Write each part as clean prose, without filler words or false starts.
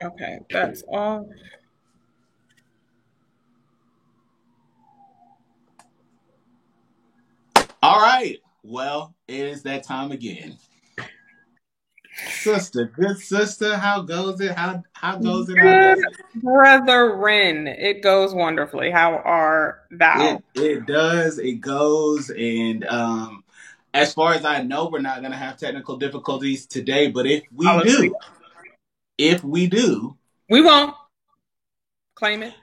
Okay, that's all. All right. Well, it is that time again. Sister, good sister, how goes it? How goes it? How Good does it? brethren, it goes wonderfully. How are thou? It does, it goes, and as far as I know, we're not gonna have technical difficulties today, but Hallelujah. if we do, We won't claim it.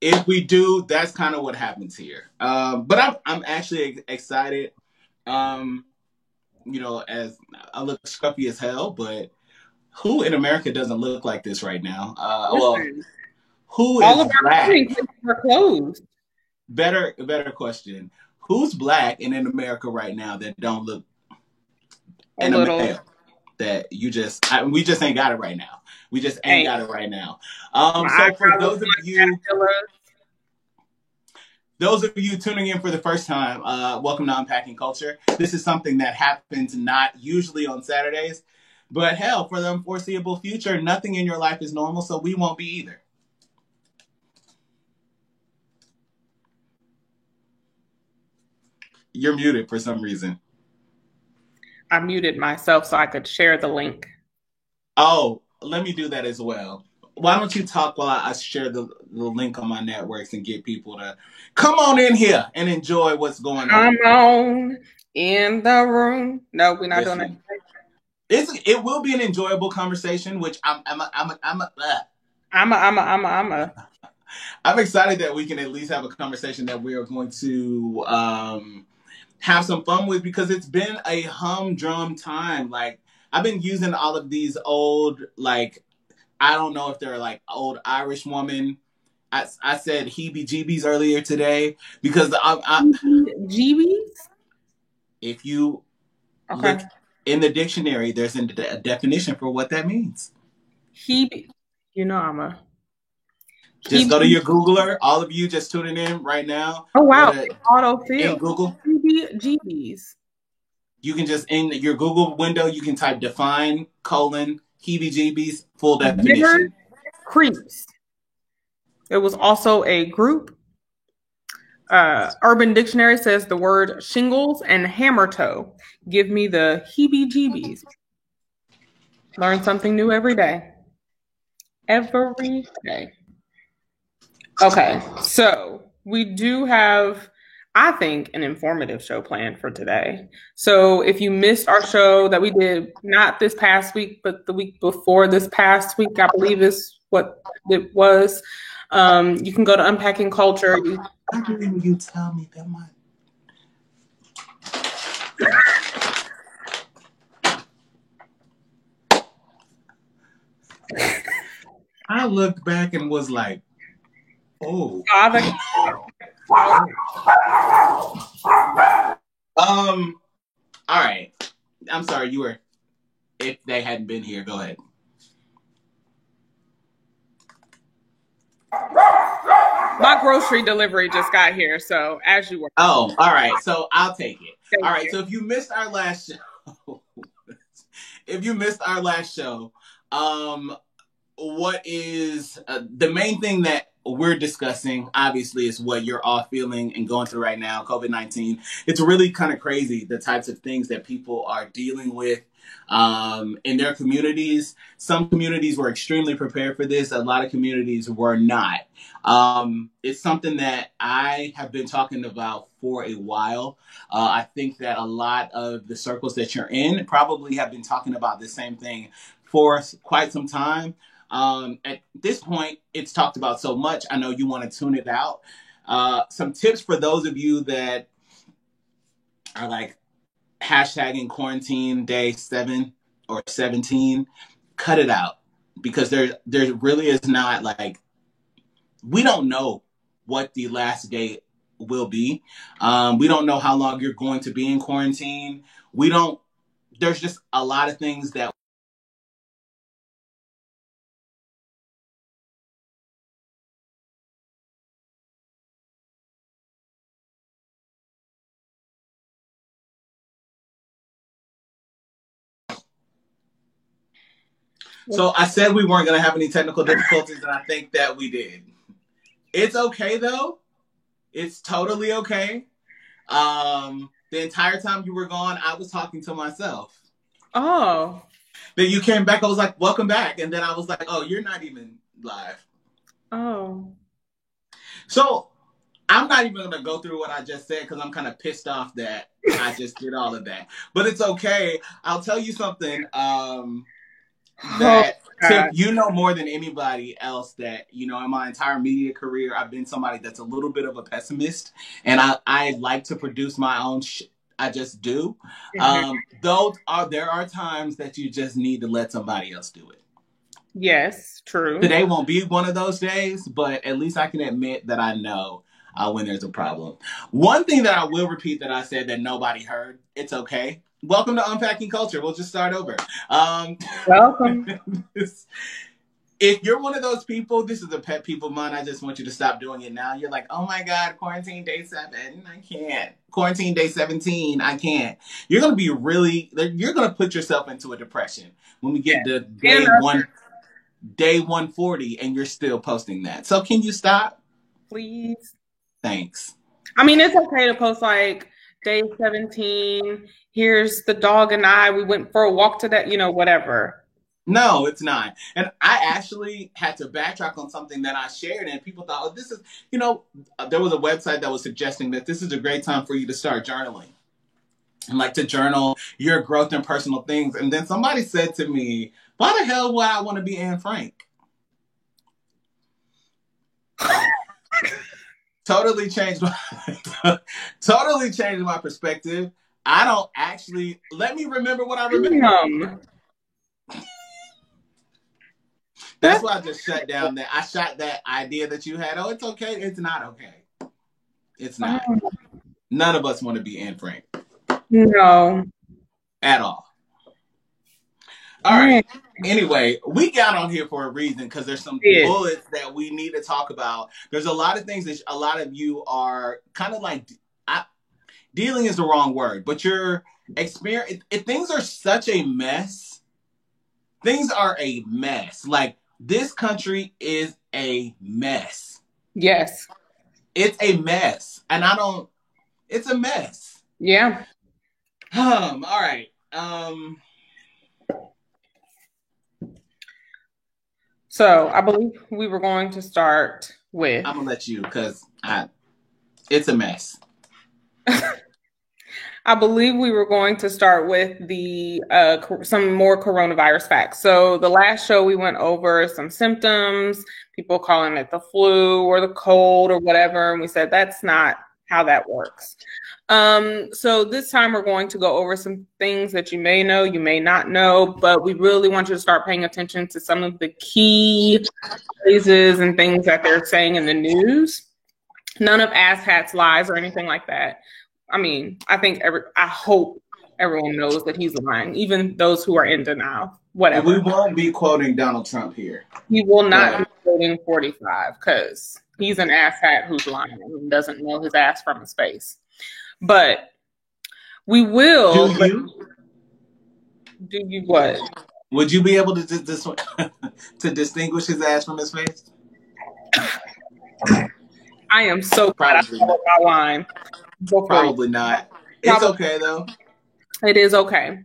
if we do, that's kind of what happens here. But I'm actually excited. Um, as I look scruffy as hell, but who in America doesn't look like this right now? Listen, Who all is of our black? clothing places are closed. Better question. Who's black and in America right now that don't look A in a little male that we just ain't got it right now. We just ain't ain't. got it right now. My So for eyebrow looks like caterpillars. those of you tuning in for the first time, welcome to Unpacking Culture. This is something that happens not usually on Saturdays, but hell, for the unforeseeable future, nothing in your life is normal, so we won't be either. You're muted for some reason. I muted myself so I could share the link. Oh, let me do that as well. Why don't you talk while I share the link on my networks and get people to come on in here and enjoy what's going Come on? on in the room. No, we're not doing that. Listen, it will be an enjoyable conversation, which I'm excited that we can at least have a conversation that we are going to have some fun with because it's been a humdrum time. Like I've been using all of these old like I don't know if they're like old Irish woman. I said heebie-jeebies earlier today because GBs? if you look Okay. in the dictionary, there's a definition for what that means. He, you know, I'm a Just he. go to your Googler. All of you just tuning in right now, Oh go wow, to in autofill. Google. GBs. You can just in your Google window, you can type define colon heebie-jeebies full Bitter definition. creeps. It was also a group. Urban Dictionary says the word shingles and hammer toe give me the heebie-jeebies. Learn something new every day. Every day. Okay, so we do have, I think, an informative show planned for today. So if you missed our show that we did not this past week, but the week before this past week, I believe is what it was. You can go to Unpacking Culture. How didn't you tell me that much? I looked back and was like, oh. Father, Um, all right. I'm sorry, you were if they hadn't been here, go ahead. my grocery delivery just got here. So as you were, Oh, all right. So I'll take it. All thank right. you. So if you missed our last show, if you missed our last show, um, what is the main thing that we're discussing obviously is what you're all feeling and going through right now, COVID-19. It's really kind of crazy the types of things that people are dealing with in their communities. Some communities were extremely prepared for this, a lot of communities were not. It's something that I have been talking about for a while. I think that a lot of the circles that you're in probably have been talking about the same thing for quite some time. At this point, it's talked about so much. I know you want to tune it out. Some tips for those of you that are like hashtagging quarantine day 7 or 17. Cut it out because there really is not like we don't know what the last day will be. We don't know how long you're going to be in quarantine. We don't. There's just a lot of things that So I said we weren't going to have any technical difficulties, and I think that we did. It's okay, though. It's totally okay. The entire time you were gone, I was talking to myself. Oh. Then you came back, I was like, welcome back. And then I was like, oh, you're not even live. Oh. So I'm not even going to go through what I just said because I'm kind of pissed off that I just did all of that. But it's okay. I'll tell you something that Tiff, you know more than anybody else that, you know, in my entire media career, I've been somebody that's a little bit of a pessimist. And I like to produce my own shit. I just do. There are times that you just need to let somebody else do it. Yes, true. Today won't be one of those days, but at least I can admit that I know when there's a problem. One thing that I will repeat that I said that nobody heard, it's okay. Welcome to Unpacking Culture. We'll just start over. Welcome. If you're one of those people, this is a pet peeve of mine. I just want you to stop doing it now. You're like, oh my God, quarantine day 7. I can't. Quarantine day 17. I can't. You're going to put yourself into a depression when we get to day 140 and you're still posting that. So can you stop? Please. Thanks. I mean, it's okay to post like day 17. Here's the dog and I. We went for a walk today, you know, whatever. No, it's not. And I actually had to backtrack on something that I shared, and people thought, oh, this is, you know, there was a website that was suggesting that this is a great time for you to start journaling and like to journal your growth and personal things. And then somebody said to me, why the hell would I want to be Anne Frank? Totally changed my perspective. I don't actually, let me remember what I remember. That's why I just shut down that. I shot that idea that you had. Oh, it's okay. It's not okay. It's not. None of us want to be Anne Frank. No. At all. All right. Anyway, we got on here for a reason because there's some bullets that we need to talk about. There's a lot of things that a lot of you are kind of like, dealing is the wrong word, but your experience, things are such a mess. Things are a mess. Like, this country is a mess. Yes. It's a mess. And it's a mess. Yeah. All right. So I believe we were going to start with. I'm gonna let you because it's a mess. I believe we were going to start with the some more coronavirus facts. So the last show we went over some symptoms, people calling it the flu or the cold or whatever, and we said that's not how that works. So this time we're going to go over some things that you may know, you may not know, but we really want you to start paying attention to some of the key phrases and things that they're saying in the news. None of asshats, lies, or anything like that. I mean, I hope everyone knows that he's lying, even those who are in denial. Whatever. And we won't be quoting Donald Trump here. He will not be quoting 45 because he's an asshat who's lying and doesn't know his ass from his face. But we will. Do you what? Would you be able to to distinguish his ass from his face? I am so glad I followed my line. Probably not. It's okay though. It is okay.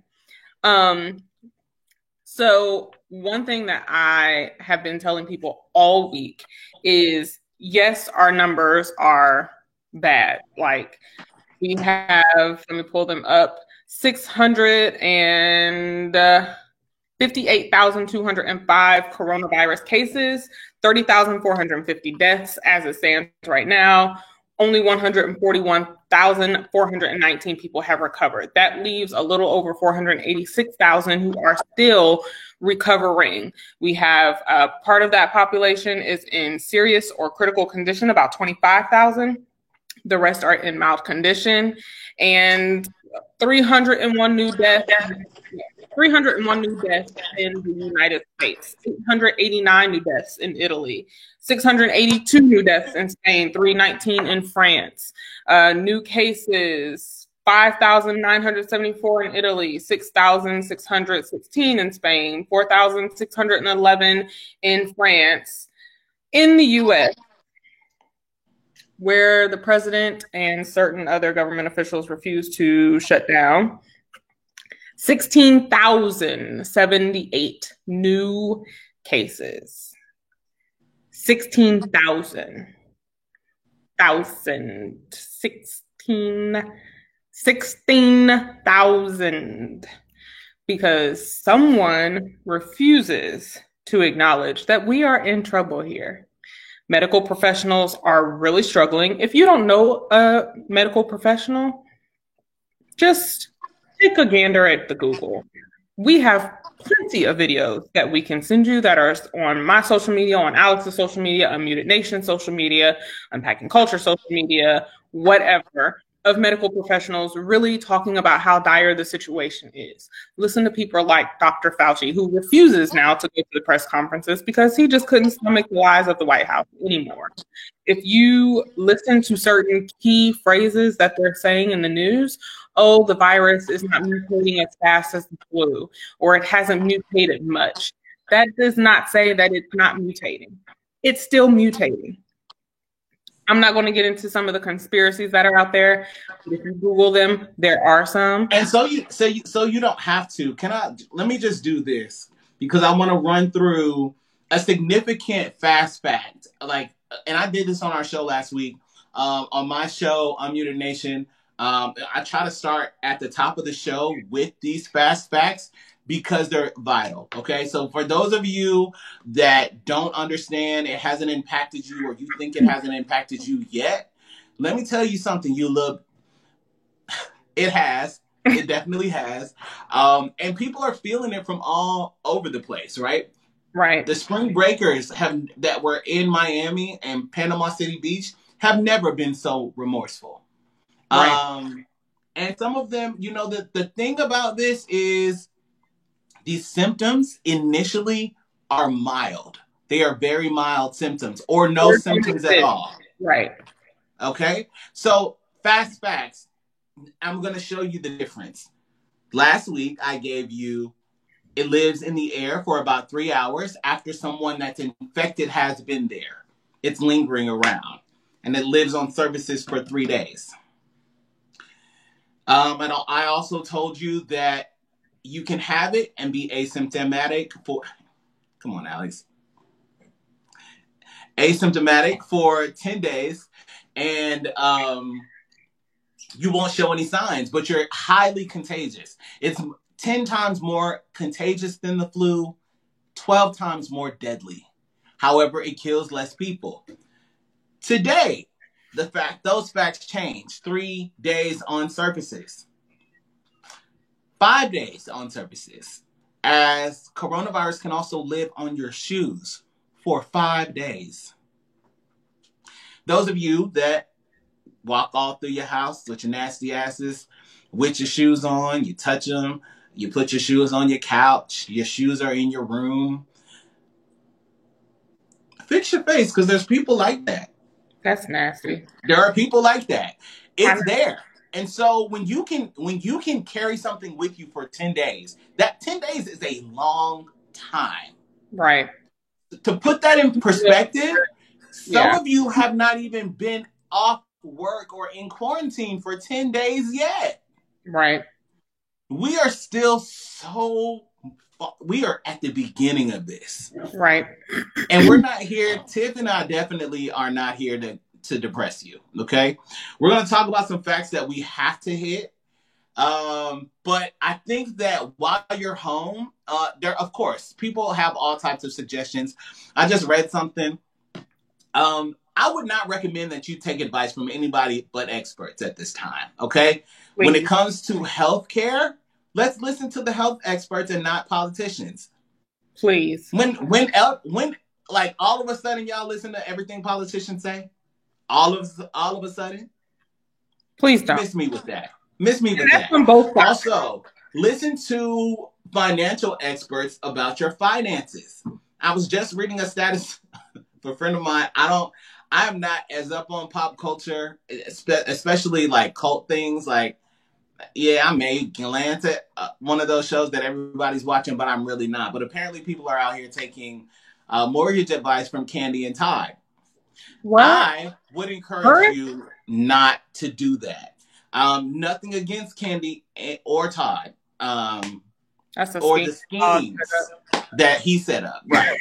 So one thing that I have been telling people all week is, yes, our numbers are bad. Like, we have, let me pull them up, 658,205 coronavirus cases, 30,450 deaths as it stands right now. Only 141,419 people have recovered. That leaves a little over 486,000 who are still recovering. We have part of that population is in serious or critical condition, about 25,000. The rest are in mild condition, and 301 new deaths in the United States, 889 new deaths in Italy, 682 new deaths in Spain, 319 in France. New cases, 5,974 in Italy, 6,616 in Spain, 4,611 in France. In the US, where the president and certain other government officials refused to shut down, 16,078 new cases. 16,000. 16,000. Because someone refuses to acknowledge that we are in trouble here. Medical professionals are really struggling. If you don't know a medical professional, just take a gander at the Google. We have plenty of videos that we can send you that are on my social media, on Alex's social media, Unmuted Nation social media, Unpacking Culture social media, whatever, of medical professionals really talking about how dire the situation is. Listen to people like Dr. Fauci, who refuses now to go to the press conferences because he just couldn't stomach the lies of the White House anymore. If you listen to certain key phrases that they're saying in the news, oh, the virus is not mutating as fast as the flu, or it hasn't mutated much. That does not say that it's not mutating. It's still mutating. I'm not going to get into some of the conspiracies that are out there. If you Google them, there are some. And so you don't have to. Let me just do this because I want to run through a significant fast fact. And I did this on our show last week. On my show, Unmuted Nation, I try to start at the top of the show with these fast facts because they're vital. Okay. So for those of you that don't understand, it hasn't impacted you, or you think it hasn't impacted you yet, let me tell you something. It has. It definitely has. And people are feeling it from all over the place, right? Right. The spring breakers that were in Miami and Panama City Beach have never been so remorseful. Right. And some of them, the thing about this is these symptoms initially are mild. They are very mild symptoms or no symptoms at all. Right. Okay. So fast facts. I'm going to show you the difference. Last week, I gave you, it lives in the air for about 3 hours after someone that's infected has been there. It's lingering around. And it lives on surfaces for 3 days. And I also told you that you can have it and be asymptomatic for, come on, Alex. Asymptomatic for 10 days. And you won't show any signs, but you're highly contagious. It's 10 times more contagious than the flu, 12 times more deadly. However, it kills less people. Today, those facts change. 3 days on surfaces. 5 days on surfaces. As coronavirus can also live on your shoes for 5 days. Those of you that walk all through your house with your nasty asses, with your shoes on, you touch them, you put your shoes on your couch, your shoes are in your room. Fix your face, because there's people like that. That's nasty. There are people like that. It's there. And so when you can carry something with you for 10 days, that 10 days is a long time. Right. To put that in perspective, some of you have not even been off work or in quarantine for 10 days yet. Right. We are still we are at the beginning of this. Right. And we're not here. Tiff and I definitely are not here to depress you. Okay. We're going to talk about some facts that we have to hit. But I think that while you're home, of course, people have all types of suggestions. I just read something. I would not recommend that you take advice from anybody but experts at this time, okay? Please. When it comes to healthcare, let's listen to the health experts and not politicians. Please. When like all of a sudden y'all listen to everything politicians say, all of a sudden, please don't. Miss me with that. That's from both sides. Also, listen to financial experts about your finances. I was just reading a status for a friend of mine. I am not as up on pop culture, especially like cult things. Like, Yeah, I may glance at one of those shows that everybody's watching, but I'm really not. But apparently, people are out here taking mortgage advice from Kandi and Todd. What? I would encourage Her? you not to do that. Nothing against Kandi or Todd, That's a or scheme. the schemes that he set up. Right.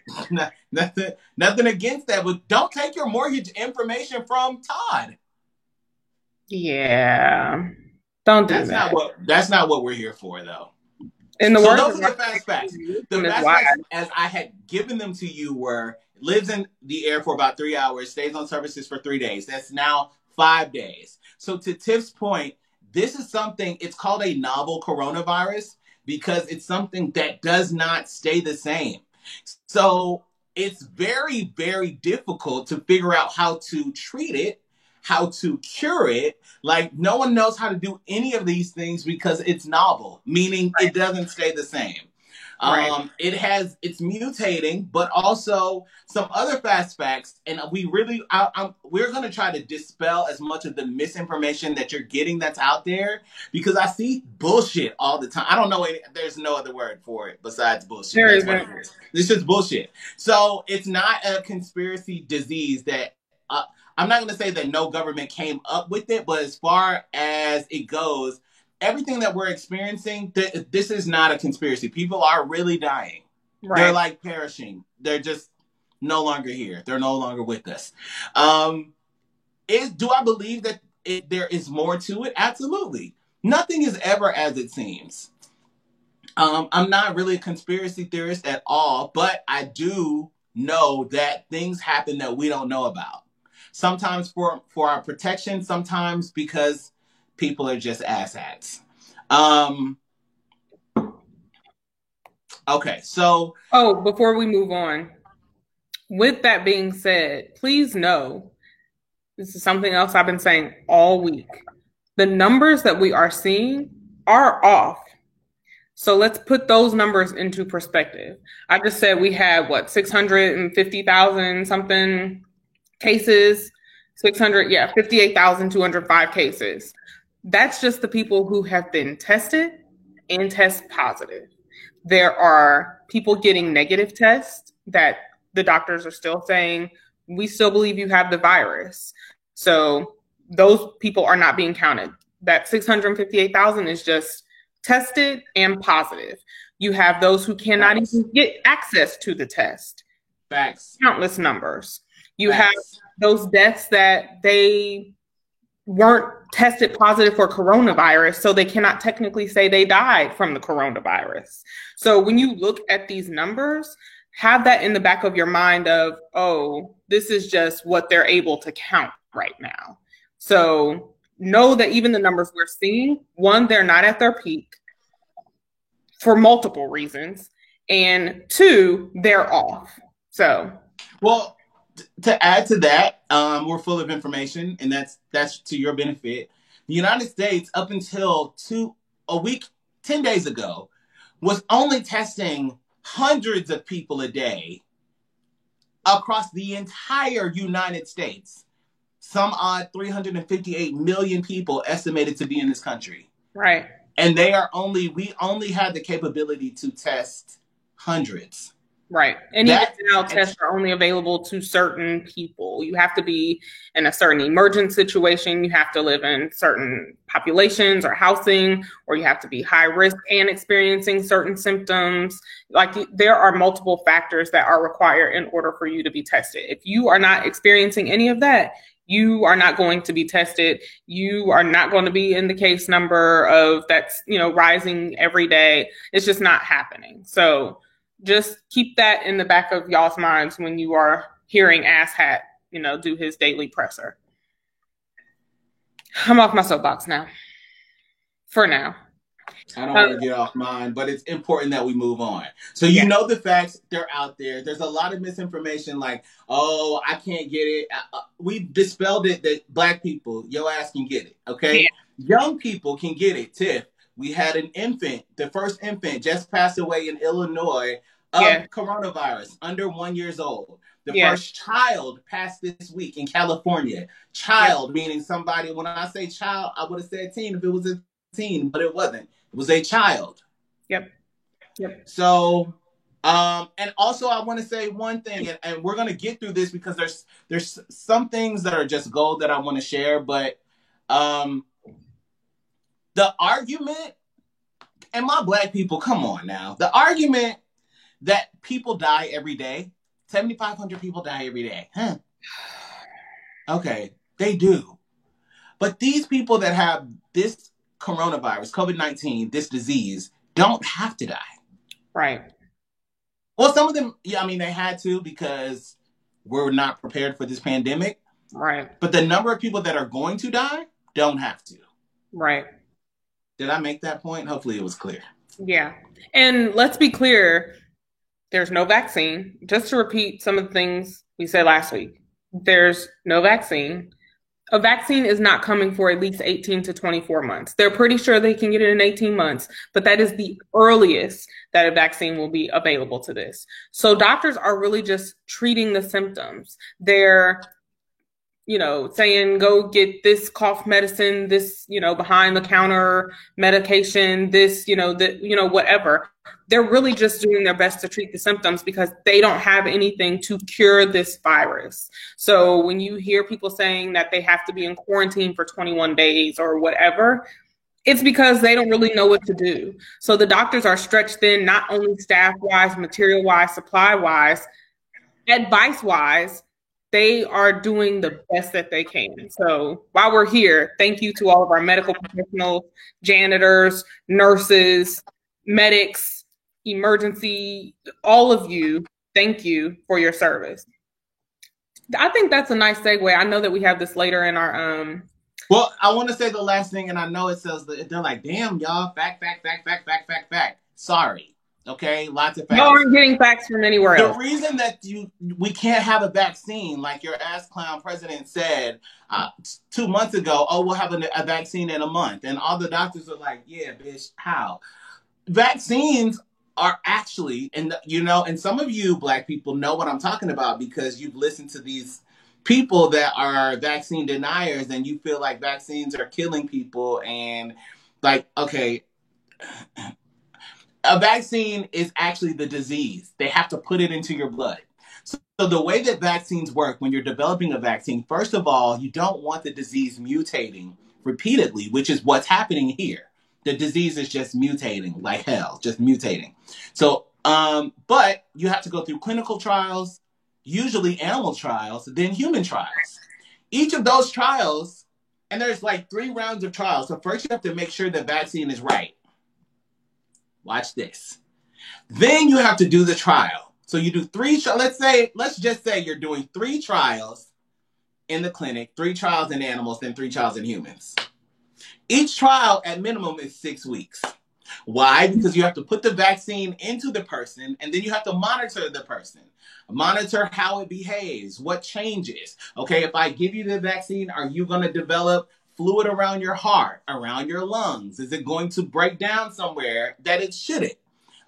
nothing against that, but don't take your mortgage information from Todd. Yeah. Don't do that. That's not what we're here for, though. In the So words those of are the fast facts. The fast facts, as I had given them to you, were lives in the air for about 3 hours, stays on services for 3 days. That's now 5 days. So to Tiff's point, this is something, it's called a novel coronavirus because it's something that does not stay the same. So it's very, very difficult to figure out how to treat it, how to cure it. Like, no one knows how to do any of these things because it's novel, meaning it doesn't stay the same. Right. It's mutating, but also some other fast facts. And we're going to try to dispel as much of the misinformation that you're getting that's out there, because I see bullshit all the time. I don't know. There's no other word for it besides bullshit. There isn't. It's just bullshit. So it's not a conspiracy disease that, I'm not going to say that no government came up with it, but as far as it goes, everything that we're experiencing, this is not a conspiracy. People are really dying. Right. They're like perishing. They're just no longer here. They're no longer with us. Do I believe that there is more to it? Absolutely. Nothing is ever as it seems. I'm not really a conspiracy theorist at all, but I do know that things happen that we don't know about. Sometimes for our protection, sometimes because people are just asshats. Okay, so... Oh, before we move on, with that being said, please know, this is something else I've been saying all week. The numbers that we are seeing are off. So let's put those numbers into perspective. I just said we had, 650,000 something cases, 58,205 cases. That's just the people who have been tested and test positive. There are people getting negative tests that the doctors are still saying, we still believe you have the virus. So those people are not being counted. That 658,000 is just tested and positive. You have those who cannot even get access to the test. Facts. Countless numbers. You have those deaths that they weren't tested positive for coronavirus, so they cannot technically say they died from the coronavirus. So when you look at these numbers, have that in the back of your mind of, oh, this is just what they're able to count right now. So know that even the numbers we're seeing, one, they're not at their peak for multiple reasons, and two, they're off. So, well, to add to that, we're full of information, and that's to your benefit. The United States, up until 10 days ago, was only testing hundreds of people a day across the entire United States. Some odd 358 million people estimated to be in this country. Right. And we only had the capability to test hundreds. Right. And even now, tests are only available to certain people. You have to be in a certain emergent situation. You have to live in certain populations or housing, or you have to be high risk and experiencing certain symptoms. Like, there are multiple factors that are required in order for you to be tested. If you are not experiencing any of that, you are not going to be tested. You are not going to be in the case number of that's, rising every day. It's just not happening. So just keep that in the back of y'all's minds when you are hearing Asshat, do his daily presser. I'm off my soapbox now. For now. I don't want to get off mine, but it's important that we move on. So you know the facts, they're out there. There's a lot of misinformation like, oh, I can't get it. We've dispelled it that Black people, your ass can get it, okay? Yeah. Young people can get it, Tiff. We had an infant, the first infant just passed away in Illinois of coronavirus, under 1 year old. The first child passed this week in California. Child, meaning somebody, when I say child, I would have said teen if it was a but it wasn't. It was a child. Yep. So, and also I want to say one thing, and we're going to get through this because there's some things that are just gold that I want to share, but the argument, and my black people, come on now, the argument that people die every day, 7,500 people die every day. Huh. Okay, they do. But these people that have this coronavirus, COVID-19, this disease, don't have to die. Right. Well, some of them, yeah, I mean, they had to because we're not prepared for this pandemic. Right. But the number of people that are going to die don't have to. Right. Did I make that point? Hopefully it was clear. Yeah. And let's be clear, there's no vaccine. Just to repeat some of the things we said last week, there's no vaccine. A vaccine is not coming for at least 18 to 24 months. They're pretty sure they can get it in 18 months, but that is the earliest that a vaccine will be available to this. So doctors are really just treating the symptoms. They're, saying, go get this cough medicine, this, behind the counter medication, this, whatever. They're really just doing their best to treat the symptoms because they don't have anything to cure this virus. So when you hear people saying that they have to be in quarantine for 21 days or whatever, it's because they don't really know what to do. So the doctors are stretched thin, not only staff-wise, material-wise, supply-wise, advice-wise. They are doing the best that they can. So while we're here, thank you to all of our medical professionals, janitors, nurses, medics, emergency, all of you. Thank you for your service. I think that's a nice segue. I know that we have this later in our Well, I want to say the last thing, and I know it says that they're like, damn, y'all, fact. Sorry. Okay, lots of facts. You aren't getting facts from anywhere else. The reason that we can't have a vaccine, like your ass clown president said 2 months ago, we'll have a vaccine in a month. And all the doctors are like, yeah, bitch, how? Vaccines are actually, and some of you black people know what I'm talking about because you've listened to these people that are vaccine deniers and you feel like vaccines are killing people and like, okay, a vaccine is actually the disease. They have to put it into your blood. So the way that vaccines work, when you're developing a vaccine, first of all, you don't want the disease mutating repeatedly, which is what's happening here. The disease is just mutating like hell, just mutating. So, but you have to go through clinical trials, usually animal trials, then human trials. Each of those trials, and there's like 3 rounds of trials. So first you have to make sure the vaccine is right. Watch this. Then you have to do the trial. So you do 3, let's just say you're doing 3 trials in the clinic, 3 trials in animals, then 3 trials in humans. Each trial at minimum is 6 weeks. Why? Because you have to put the vaccine into the person and then you have to monitor the person. Monitor how it behaves, what changes. Okay, if I give you the vaccine, are you going to develop fluid around your heart, around your lungs? Is it going to break down somewhere that it shouldn't?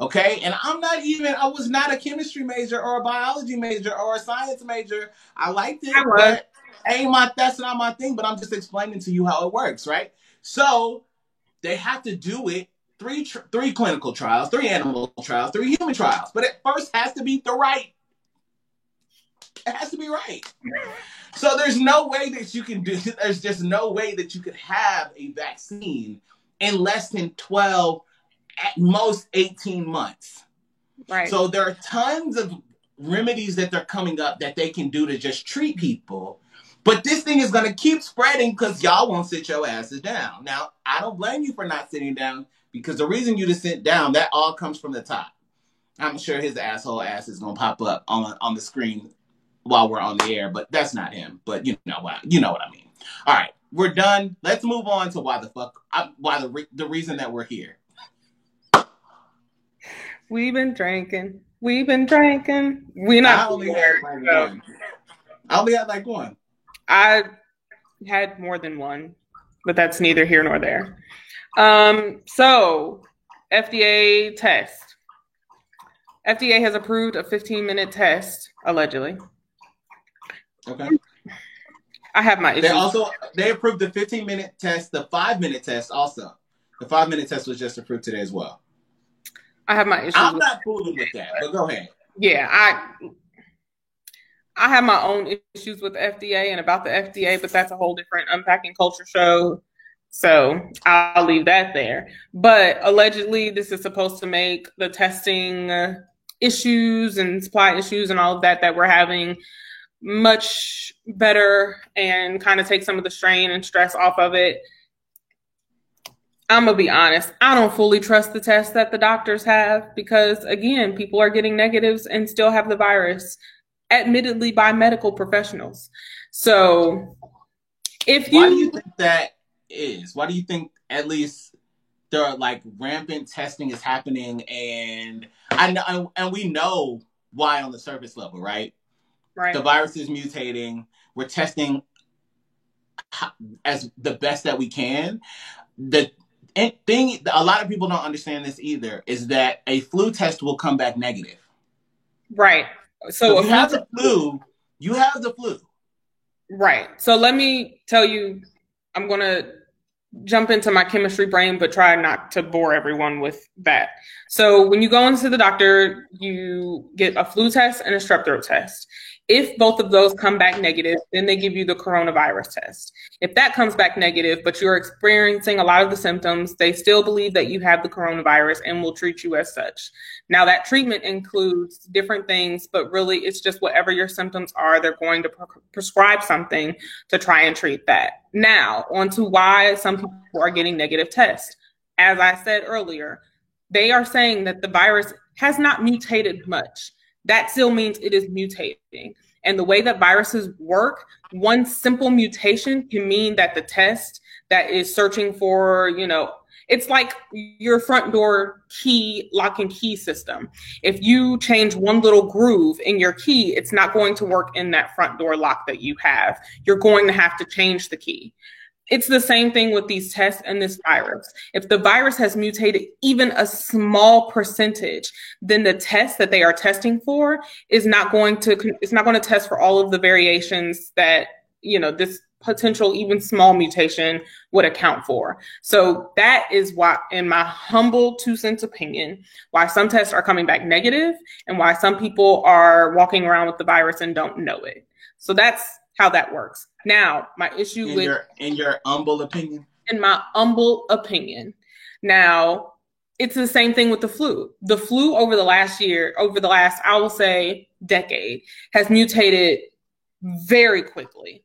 Okay, and I was not a chemistry major or a biology major or a science major. I liked it, but that's not my thing, but I'm just explaining to you how it works, right? So they have to do it, 3 clinical trials, 3 animal trials, 3 human trials, but it first has to be it has to be right. So there's no way that you can there's just no way that you could have a vaccine in less than 12, at most 18 months. Right. So there are tons of remedies that they're coming up that they can do to just treat people. But this thing is going to keep spreading because y'all won't sit your asses down. Now, I don't blame you for not sitting down because the reason you to sit down, that all comes from the top. I'm sure his asshole ass is going to pop up on the screen while we're on the air, but that's not him. But you know what I mean. All right, we're done. Let's move on to why the reason that we're here. We've been drinking. We're not. I only had like one. I had more than one, but that's neither here nor there. So FDA test. FDA has approved a 15-minute test, allegedly. Okay. I have my issues. They approved the 15-minute test, the 5-minute test also. The 5-minute test was just approved today as well. I have my issues. I'm not fooling with that, but go ahead. Yeah, I have my own issues with the FDA and about the FDA, but that's a whole different unpacking culture show. So I'll leave that there. But allegedly, this is supposed to make the testing issues and supply issues and all of that we're having much better and kind of take some of the strain and stress off of it. I'm going to be honest. I don't fully trust the tests that the doctors have because, again, people are getting negatives and still have the virus, admittedly by medical professionals. So why do you think that is? Why do you think at least there are like rampant testing is happening, and we know why on the surface level, right? Right. The virus is mutating. We're testing as the best that we can. The thing a lot of people don't understand this either is that a flu test will come back negative. Right. So if you have the flu, you have the flu. Right. So let me tell you, I'm going to jump into my chemistry brain, but try not to bore everyone with that. So when you go into the doctor, you get a flu test and a strep throat test. If both of those come back negative, then they give you the coronavirus test. If that comes back negative, but you're experiencing a lot of the symptoms, they still believe that you have the coronavirus and will treat you as such. Now, that treatment includes different things, but really it's just whatever your symptoms are, they're going to prescribe something to try and treat that. Now, on to why some people are getting negative tests. As I said earlier, they are saying that the virus has not mutated much. That still means it is mutating. And the way that viruses work, one simple mutation can mean that the test that is searching for, it's like your front door key, lock and key system. If you change one little groove in your key, it's not going to work in that front door lock that you have. You're going to have to change the key. It's the same thing with these tests and this virus. If the virus has mutated even a small percentage, then the test that they are testing for is not going to test for all of the variations that, this potential even small mutation would account for. So that is why, in my humble 2 cents opinion, why some tests are coming back negative and why some people are walking around with the virus and don't know it. So that's how that works. Now, my issue in your humble opinion? In my humble opinion. Now, it's the same thing with the flu. The flu over the last, I will say, decade, has mutated very quickly.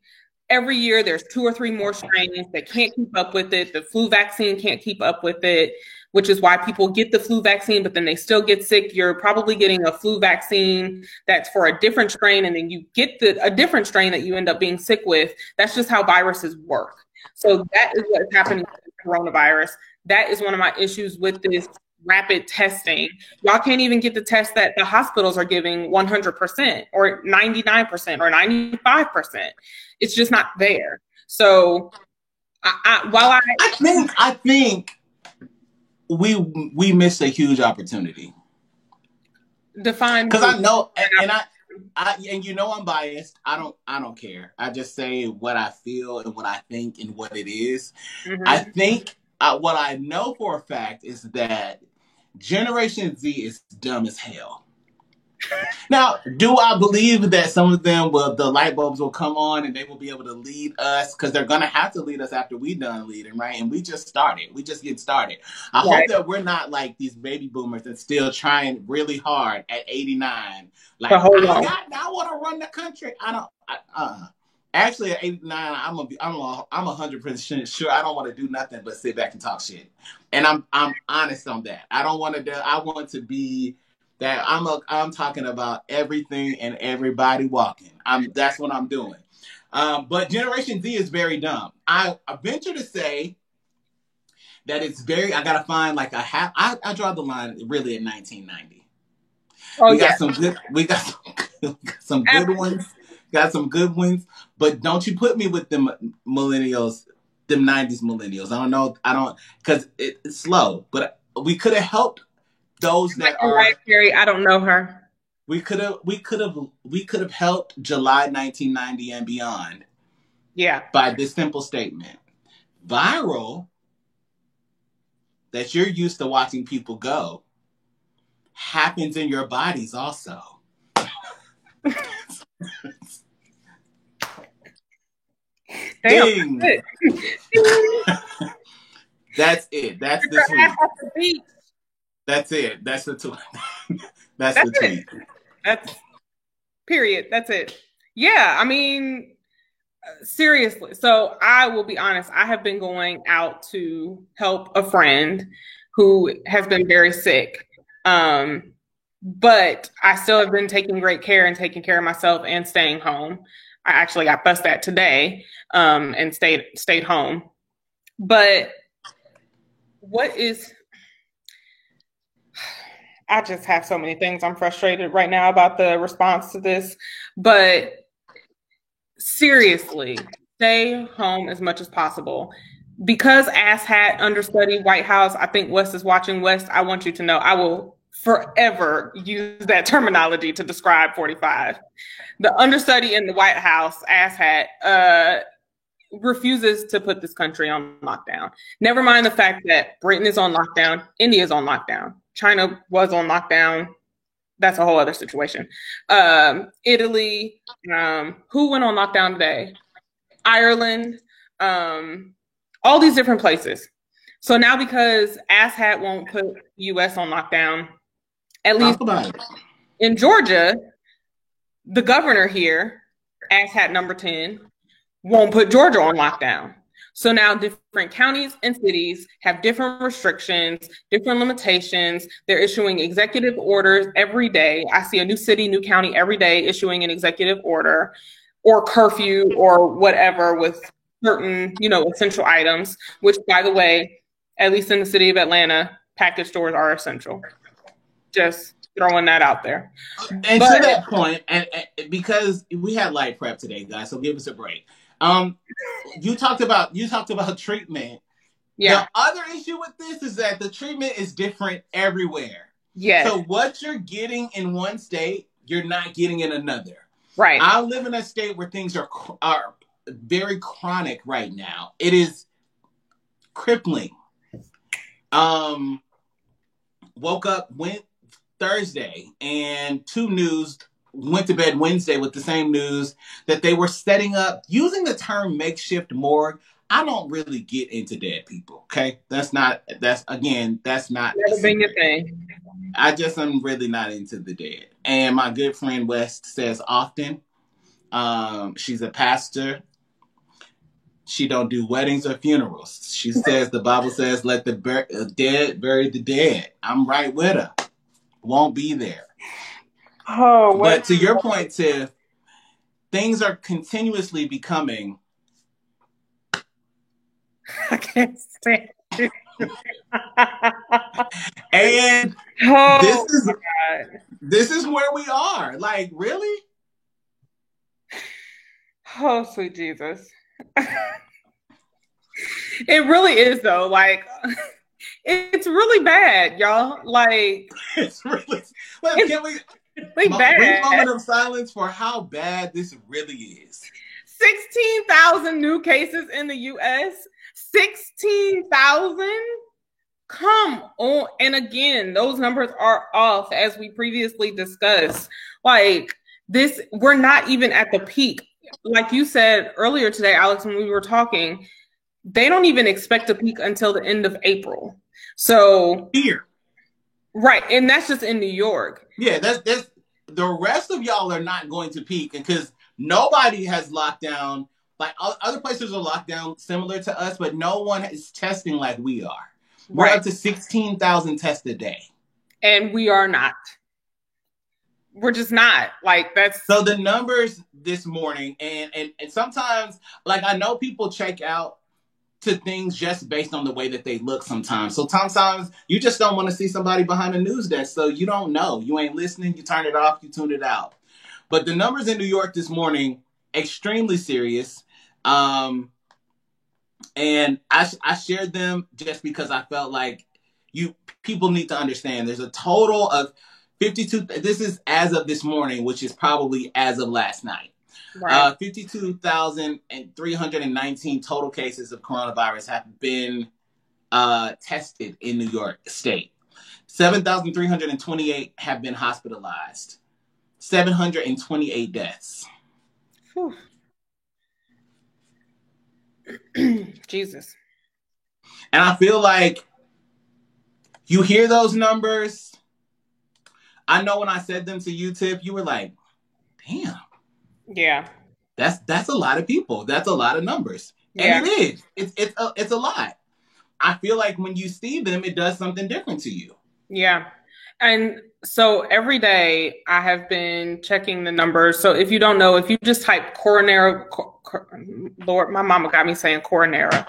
Every year, there's 2 or 3 more strains that can't keep up with it. The flu vaccine can't keep up with it, which is why people get the flu vaccine, but then they still get sick. You're probably getting a flu vaccine that's for a different strain, and then you get a different strain that you end up being sick with. That's just how viruses work. So that is what's happening with coronavirus. That is one of my issues with this rapid testing. Y'all can't even get the test that the hospitals are giving 100% or 99% or 95%. It's just not there. So I think we missed a huge opportunity. Define, because I know, and I'm biased. I don't care. I just say what I feel and what I think and what it is. Mm-hmm. I think what I know for a fact is that Generation Z is dumb as hell. Now, do I believe that some of them the light bulbs will come on and they will be able to lead us? Because they're going to have to lead us after we done leading, right? And we just started. We just get started. I hope that we're not like these baby boomers that's still trying really hard at 89. Like, I want to run the country. Actually, at 89, I'm 100% sure I don't want to do nothing but sit back and talk shit. And I'm honest on that. I don't want to do. I want to be that. I'm talking about everything and everybody walking. That's what I'm doing. But Generation Z is very dumb. I venture to say that it's very. I gotta find like a half. I draw the line really at 1990. Oh, we got some good. We got some good ones. Got some good ones, but don't you put me with them millennials, them 90s millennials. I don't, because it's slow, but we could have helped those that are. Right, Carrie, I don't know her. We could have helped July 1990 and beyond. Yeah. By this simple statement. Viral that you're used to watching people go happens in your bodies also. Damn, that's it. That's the tweet. That's it. That's the tweet. That's the tweet. That's period. That's it. Yeah, I mean, seriously. So I will be honest. I have been going out to help a friend who has been very sick. But I still have been taking great care and taking care of myself and staying home. I actually got fussed at today, and stayed home. But I just have so many things. I'm frustrated right now about the response to this, but seriously, stay home as much as possible. Because asshat, understudy, White House, I think West is watching. West, I want you to know I will forever use that terminology to describe 45. The understudy in the White House, asshat, refuses to put this country on lockdown. Never mind the fact that Britain is on lockdown, India is on lockdown, China was on lockdown. That's a whole other situation. Italy, who went on lockdown today? Ireland, all these different places. So now because asshat won't put U.S. on lockdown, at least in Georgia, the governor here, asshat number 10, won't put Georgia on lockdown. So now different counties and cities have different restrictions, different limitations. They're issuing executive orders every day. I see a new city, new county every day issuing an executive order or curfew or whatever with certain, essential items, which, by the way, at least in the city of Atlanta, package stores are essential. Just throwing that out there. And to that point, and because we had light prep today, guys, so give us a break. You talked about treatment. Yeah. The other issue with this is that the treatment is different everywhere. Yes. So what you're getting in one state, you're not getting in another. Right. I live in a state where things are very chronic right now. It is crippling. Woke up, went Thursday, and 2 News went to bed Wednesday with the same news that they were setting up, using the term makeshift morgue. I don't really get into dead people, okay? That's not never been your thing. I just am really not into the dead. And my good friend West says often, she's a pastor. She don't do weddings or funerals. She says the Bible says, let the dead bury the dead. I'm right with her. Won't be there. Oh, but to your point, Tiff, things are continuously becoming. I can't stand it. And this is where we are. Like, really? Oh, sweet Jesus. It really is, though. Like, it's really bad, y'all. Like, it's really. Can we? Bad. Brief moment of silence for how bad this really is. 16,000 new cases in the U.S. 16,000? Come on. And again, those numbers are off, as we previously discussed. Like, we're not even at the peak. Like you said earlier today, Alex, when we were talking, they don't even expect a peak until the end of April. So here. Right. And that's just in New York. Yeah, that's the rest of y'all are not going to peak because nobody has locked down. Like other places are locked down similar to us, but no one is testing like we are. We're up to 16,000 tests a day. And we are not. We're just not. Like, that's... So the numbers this morning, and sometimes, like, I know people check out to things just based on the way that they look sometimes. So sometimes you just don't want to see somebody behind a news desk, so you don't know. You ain't listening, you turn it off, you tune it out. But the numbers in New York this morning, extremely serious. And I shared them just because I felt like people need to understand there's a total of 52. This is as of this morning, which is probably as of last night. Right. 52,319 total cases of coronavirus have been tested in New York State. 7,328 have been hospitalized. 728 deaths. Whew. Jesus. And I feel like you hear those numbers. I know when I said them to you, Tiff, you were like, damn. Yeah. That's a lot of people. That's a lot of numbers. Yeah. And it is. It's a lot. I feel like when you see them, it does something different to you. Yeah. And so every day I have been checking the numbers. So if you don't know, if you just type Lord, my mama got me saying Corona.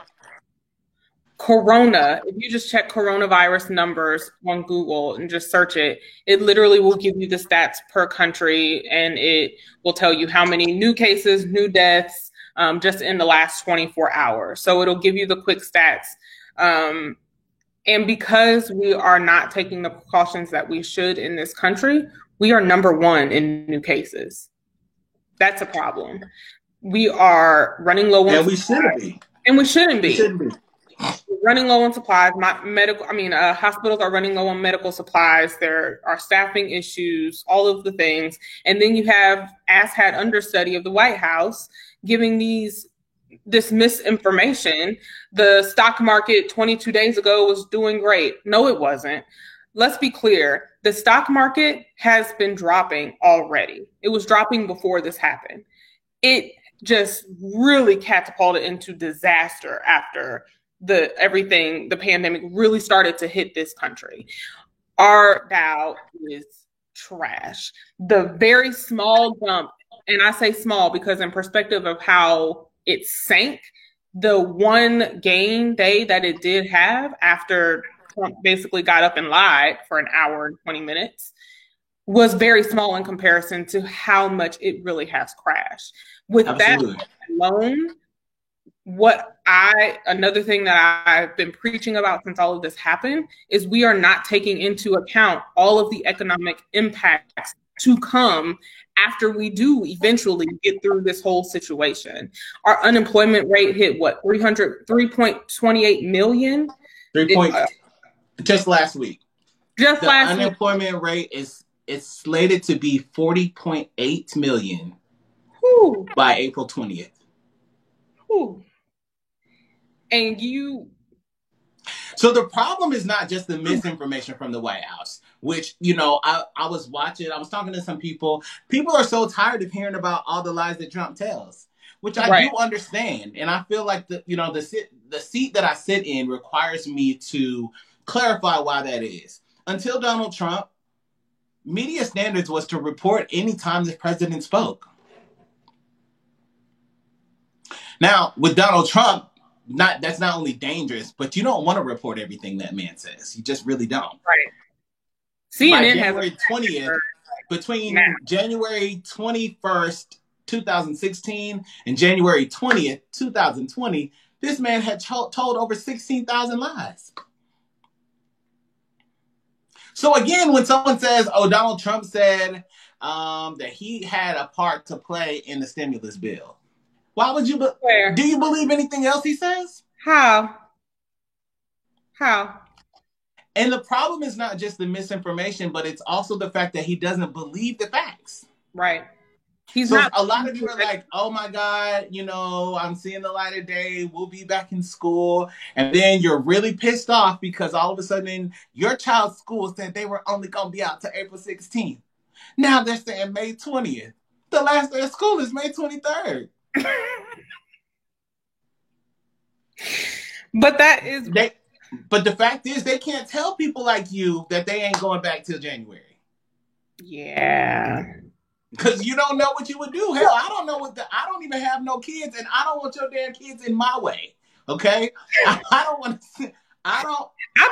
If you just check coronavirus numbers on Google and just search it, it literally will give you the stats per country, and it will tell you how many new cases, new deaths, just in the last 24 hours. So it'll give you the quick stats. And because we are not taking the precautions that we should in this country, we are number one in new cases. That's a problem. We are running low on supplies. We shouldn't be. And we shouldn't be. We're running low on supplies. Hospitals are running low on medical supplies. There are staffing issues, all of the things. And then you have asshat understudy of the White House giving this misinformation. The stock market 22 days ago was doing great. No, it wasn't. Let's be clear. The stock market has been dropping already. It was dropping before this happened. It just really catapulted into disaster after the pandemic really started to hit this country. Our Dow is trash. The very small dump, and I say small because in perspective of how it sank, the one gain day that it did have after Trump basically got up and lied for an hour and 20 minutes was very small in comparison to how much it really has crashed. With Absolutely. That alone, another thing that I've been preaching about since all of this happened is we are not taking into account all of the economic impacts to come after we do eventually get through this whole situation. Our unemployment rate hit 3.28 million? Just last week. The unemployment rate is slated to be 40.8 million by April 20th. Whew. So the problem is not just the misinformation from the White House, which, I was watching, I was talking to some people. People are so tired of hearing about all the lies that Trump tells, which I do understand. And I feel like the seat that I sit in requires me to clarify why that is. Until Donald Trump, media standards was to report any time the president spoke. Now, with Donald Trump, that's not only dangerous, but you don't want to report everything that man says. You just really don't. Right. CNN January 20th, between January 21st, 2016 and January 20th, 2020, this man had told over 16,000 lies. So again, when someone says, Donald Trump said that he had a part to play in the stimulus bill, why would you? Do you believe anything else he says? How? And the problem is not just the misinformation, but it's also the fact that he doesn't believe the facts. Right. A lot of you are like, oh my God, I'm seeing the light of day. We'll be back in school. And then you're really pissed off because all of a sudden your child's school said they were only going to be out to April 16th. Now they're saying May 20th. The last day of school is May 23rd. But the fact is they can't tell people like you that they ain't going back till January. Yeah. Because you don't know what you would do. Hell, I don't know I don't even have no kids, and I don't want your damn kids in my way. Okay? I'd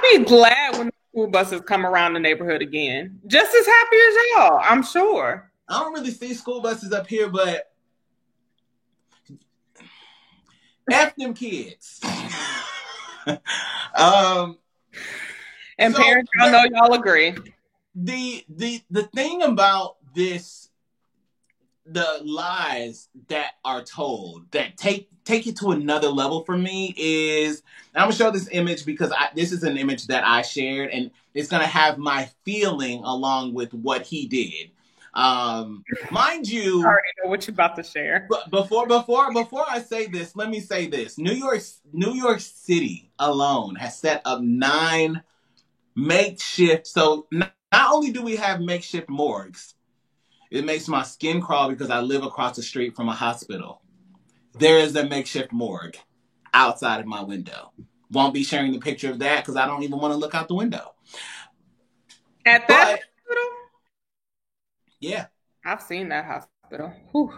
be glad when the school buses come around the neighborhood again. Just as happy as y'all, I'm sure. I don't really see school buses up here, but F them kids. And parents, I know y'all agree. The thing about this the lies that are told that take it to another level for me is, and I'm gonna show this image because this is an image that I shared, and it's gonna have my feeling along with what he did. Mind you, I already know what you're about to share. But before I say this, let me say this: New York City alone has set up 9 makeshift. So not only do we have makeshift morgues, it makes my skin crawl because I live across the street from a hospital. There is a makeshift morgue outside of my window. Won't be sharing the picture of that because I don't even want to look out the window. At that hospital? Yeah. I've seen that hospital. Whew.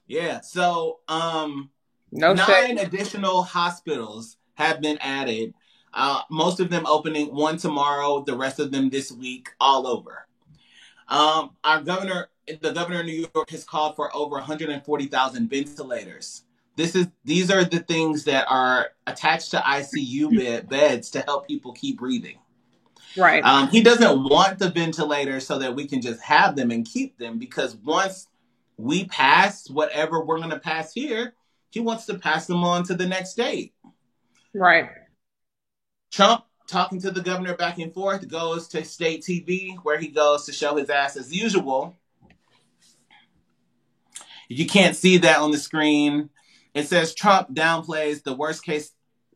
Yeah. So 9 additional hospitals have been added. Most of them opening, one tomorrow, the rest of them this week, all over. The governor of New York has called for over 140,000 ventilators. These are the things that are attached to ICU beds to help people keep breathing. Right. He doesn't want the ventilators so that we can just have them and keep them, because once we pass whatever we're going to pass here, he wants to pass them on to the next state. Right. Trump, talking to the governor back and forth, goes to state TV where he goes to show his ass as usual. If you can't see that on the screen, it says Trump downplays the worst case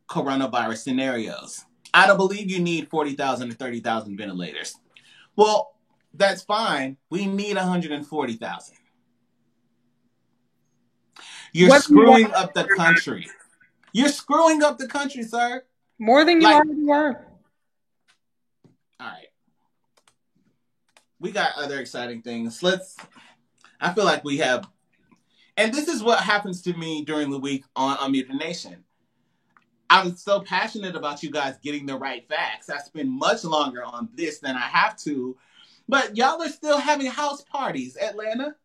coronavirus scenarios. I don't believe you need 40,000 or 30,000 ventilators. Well, that's fine. We need 140,000. You're screwing up the country. You're screwing up the country, sir. More than you already were. All right. We got other exciting things. I feel like we have, and this is what happens to me during the week on Unmuted Nation. I'm so passionate about you guys getting the right facts. I spend much longer on this than I have to, but y'all are still having house parties, Atlanta.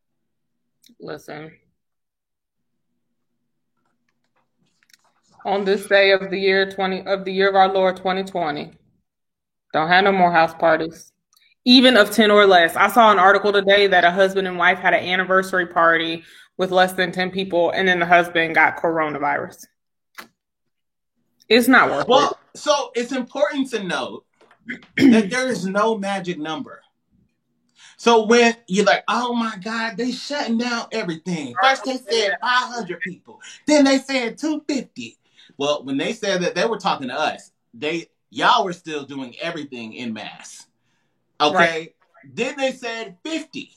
Listen. On this day of the year of our Lord 2020, don't have no more house parties, even of 10 or less. I saw an article today that a husband and wife had an anniversary party with less than 10 people, and then the husband got coronavirus. It's not worth it. Well, so it's important to note that there is no magic number. So when you're like, oh my God, they shutting down everything. First they said 500 people, then they said 250. Well, when they said that, they were talking to us. Y'all were still doing everything in mass. Okay? Right. Then they said 50.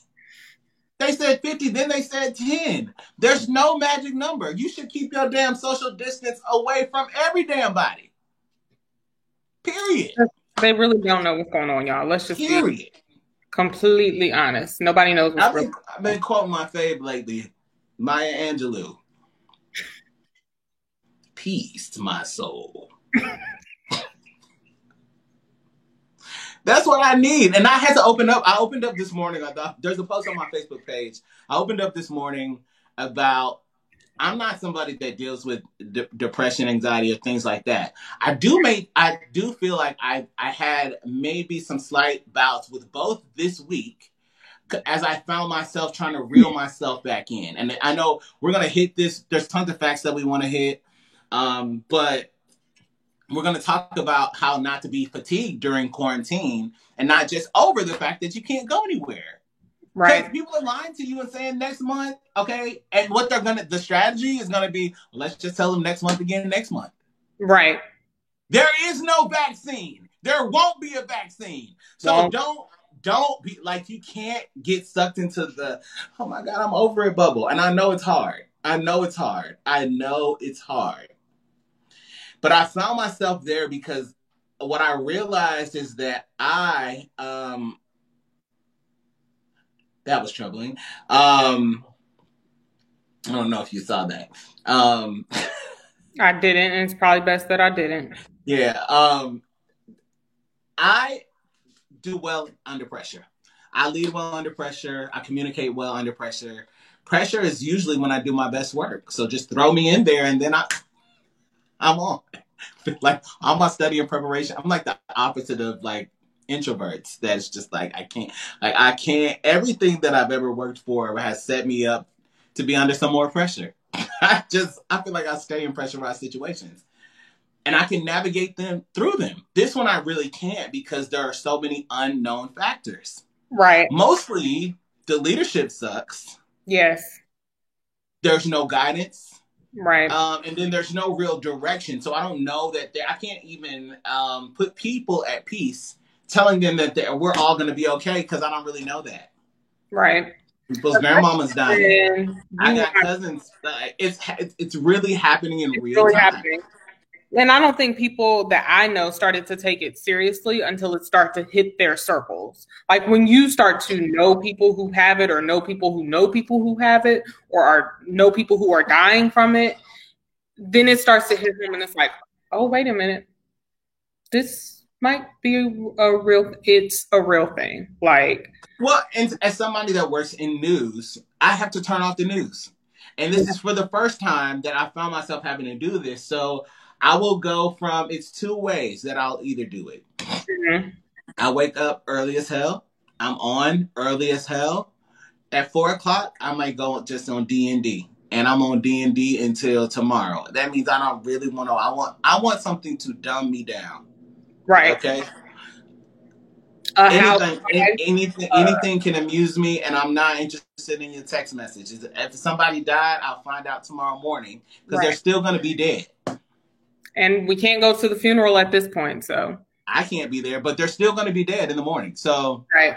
They said 50, then they said 10. There's no magic number. You should keep your damn social distance away from every damn body. Period. They really don't know what's going on, y'all. Let's just be completely honest. Nobody knows what's real. I've been quoting my fave lately, Maya Angelou. Peace to my soul. That's what I need. And I had to open up. I opened up this morning. There's a post on my Facebook page. I opened up this morning about, I'm not somebody that deals with depression, anxiety, or things like that. I do feel like I had maybe some slight bouts with both this week, as I found myself trying to reel myself back in. And I know we're going to hit this. There's tons of facts that we want to hit. But we're going to talk about how not to be fatigued during quarantine and not just over the fact that you can't go anywhere. Right. People are lying to you and saying next month, okay? And what the strategy is going to be, let's just tell them next month again, next month. Right. There is no vaccine. There won't be a vaccine. So don't be like, you can't get sucked into the, oh my God, I'm over it bubble. And I know it's hard. But I found myself there because what I realized is that that was troubling. I don't know if you saw that. I didn't, and it's probably best that I didn't. Yeah. I do well under pressure. I lead well under pressure. I communicate well under pressure. Pressure is usually when I do my best work. So just throw me in there and then I'm on. Like, all my study and preparation, I'm like the opposite of like introverts. That's just like, I can't, everything that I've ever worked for has set me up to be under some more pressure. I feel like I stay in pressurized situations and I can navigate them through them. This one I really can't because there are so many unknown factors. Right. Mostly the leadership sucks. Yes. There's no guidance. Right. And then there's no real direction. So I don't know that I can't even put people at peace telling them that we're all going to be okay because I don't really know that. Right. People's grandmama's dying. I got cousins. It's really happening in real time. Happening. And I don't think people that I know started to take it seriously until it started to hit their circles. Like when you start to know people who have it or know people who have it or know people who are dying from it, then it starts to hit them and it's like, oh, wait a minute. This might be it's a real thing. Like, well, and as somebody that works in news, I have to turn off the news. And this is for the first time that I found myself having to do this. So I will go from, it's two ways that I'll either do it. Mm-hmm. I wake up early as hell. I'm on early as hell. At 4:00, I might go just on D&D. And I'm on D&D until tomorrow. That means I don't really want to, I want something to dumb me down. Right. Okay. Anything can amuse me, and I'm not interested in your text messages. If somebody died, I'll find out tomorrow morning because they're still going to be dead. And we can't go to the funeral at this point, so I can't be there, but they're still going to be dead in the morning. So, right.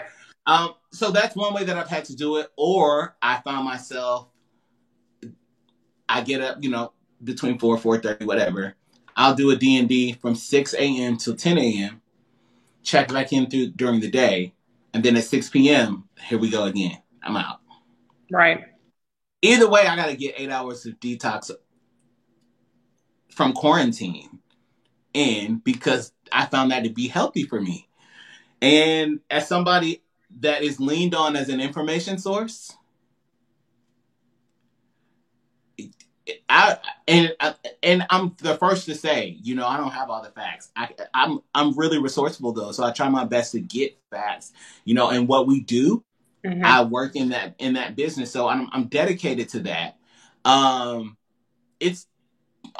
So that's one way that I've had to do it. Or I found myself, I get up, between 4:30, whatever. I'll do a D&D from 6 a.m. till 10 a.m. Check back in during the day, and then at 6 p.m., here we go again. I'm out. Right. Either way, I got to get 8 hours of detox from quarantine in because I found that to be healthy for me. And as somebody that is leaned on as an information source, and I'm the first to say, I don't have all the facts. I'm really resourceful though, so I try my best to get facts. And what we do, mm-hmm. I work in that business, so I'm dedicated to that.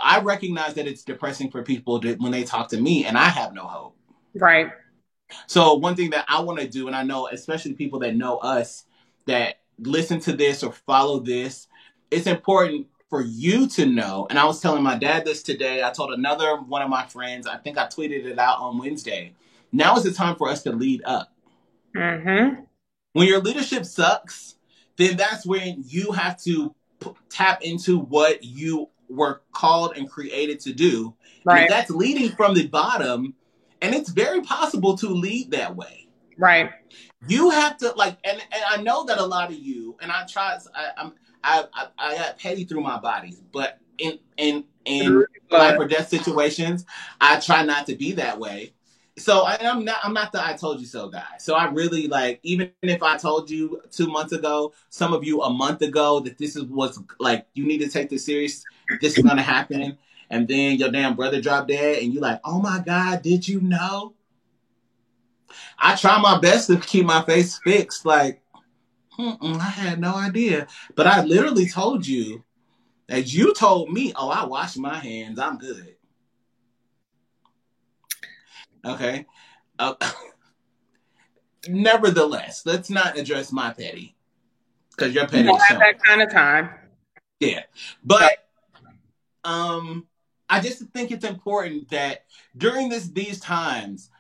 I recognize that it's depressing for people when they talk to me, and I have no hope. Right. So one thing that I want to do, and I know especially people that know us that listen to this or follow this, it's important for you to know. And I was telling my dad this today. I told another one of my friends, I think I tweeted it out on Wednesday. Now is the time for us to lead up. Mm-hmm. When your leadership sucks, then that's when you have to tap into what you were called and created to do. Right. And that's leading from the bottom. And it's very possible to lead that way. Right. You have to and I know that a lot of you, and I got petty through my bodies, but in life or death situations, I try not to be that way. So I'm not the I told you so guy. So I really even if I told you 2 months ago, some of you a month ago that this is what's you need to take this serious, this is gonna happen, and then your damn brother dropped dead, and you oh my God, did you know? I try my best to keep my face fixed, I had no idea. But I literally told you that you told me, oh, I washed my hands, I'm good. Okay. Nevertheless, let's not address my petty. Because you're petty. You don't have that kind of time. Yeah. But I just think it's important that during these times,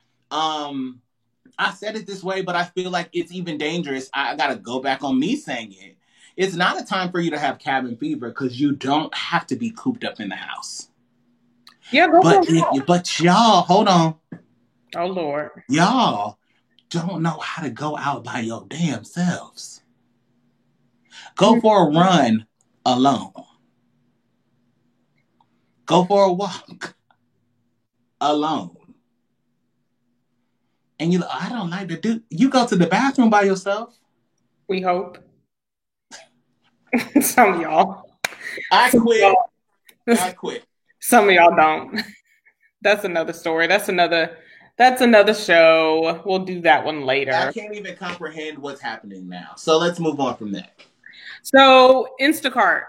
I said it this way, but I feel like it's even dangerous. I got to go back on me saying it. It's not a time for you to have cabin fever because you don't have to be cooped up in the house. Yeah, but y'all, hold on. Oh, Lord. Y'all don't know how to go out by your damn selves. Go for a run alone. Go for a walk alone. And I don't like to do. You go to the bathroom by yourself. We hope. Some of y'all. I quit. Some of y'all don't. That's another story. That's another That's another show. We'll do that one I later. can't even comprehend what's happening now. So let's move on from that. So, Instacart.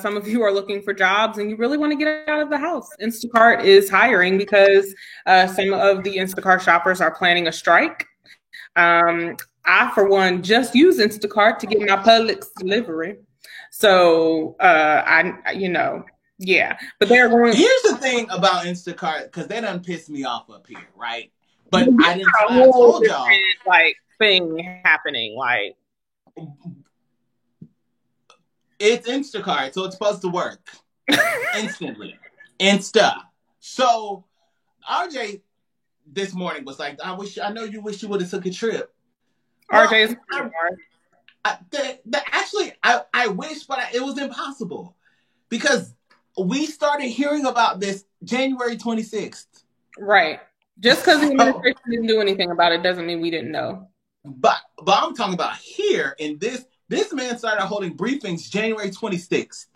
Some of you are looking for jobs and you really want to get out of the house. Instacart is hiring because some of the Instacart shoppers are planning a strike. I, for one, just use Instacart to get my Publix delivery. So, yeah. But they're going. Here's the thing about Instacart, because they done pissed me off up here, right? But I didn't. A I whole told y'all, like thing happening. Like it's Instacart, so it's supposed to work instantly, Insta. So RJ this morning was like, I know you wish you would have took a trip. RJ is actually, I wish, but it was impossible because we started hearing about this January 26th. Right. Just because the administration didn't do anything about it doesn't mean we didn't know. But I'm talking about here in this man started holding briefings January 26th.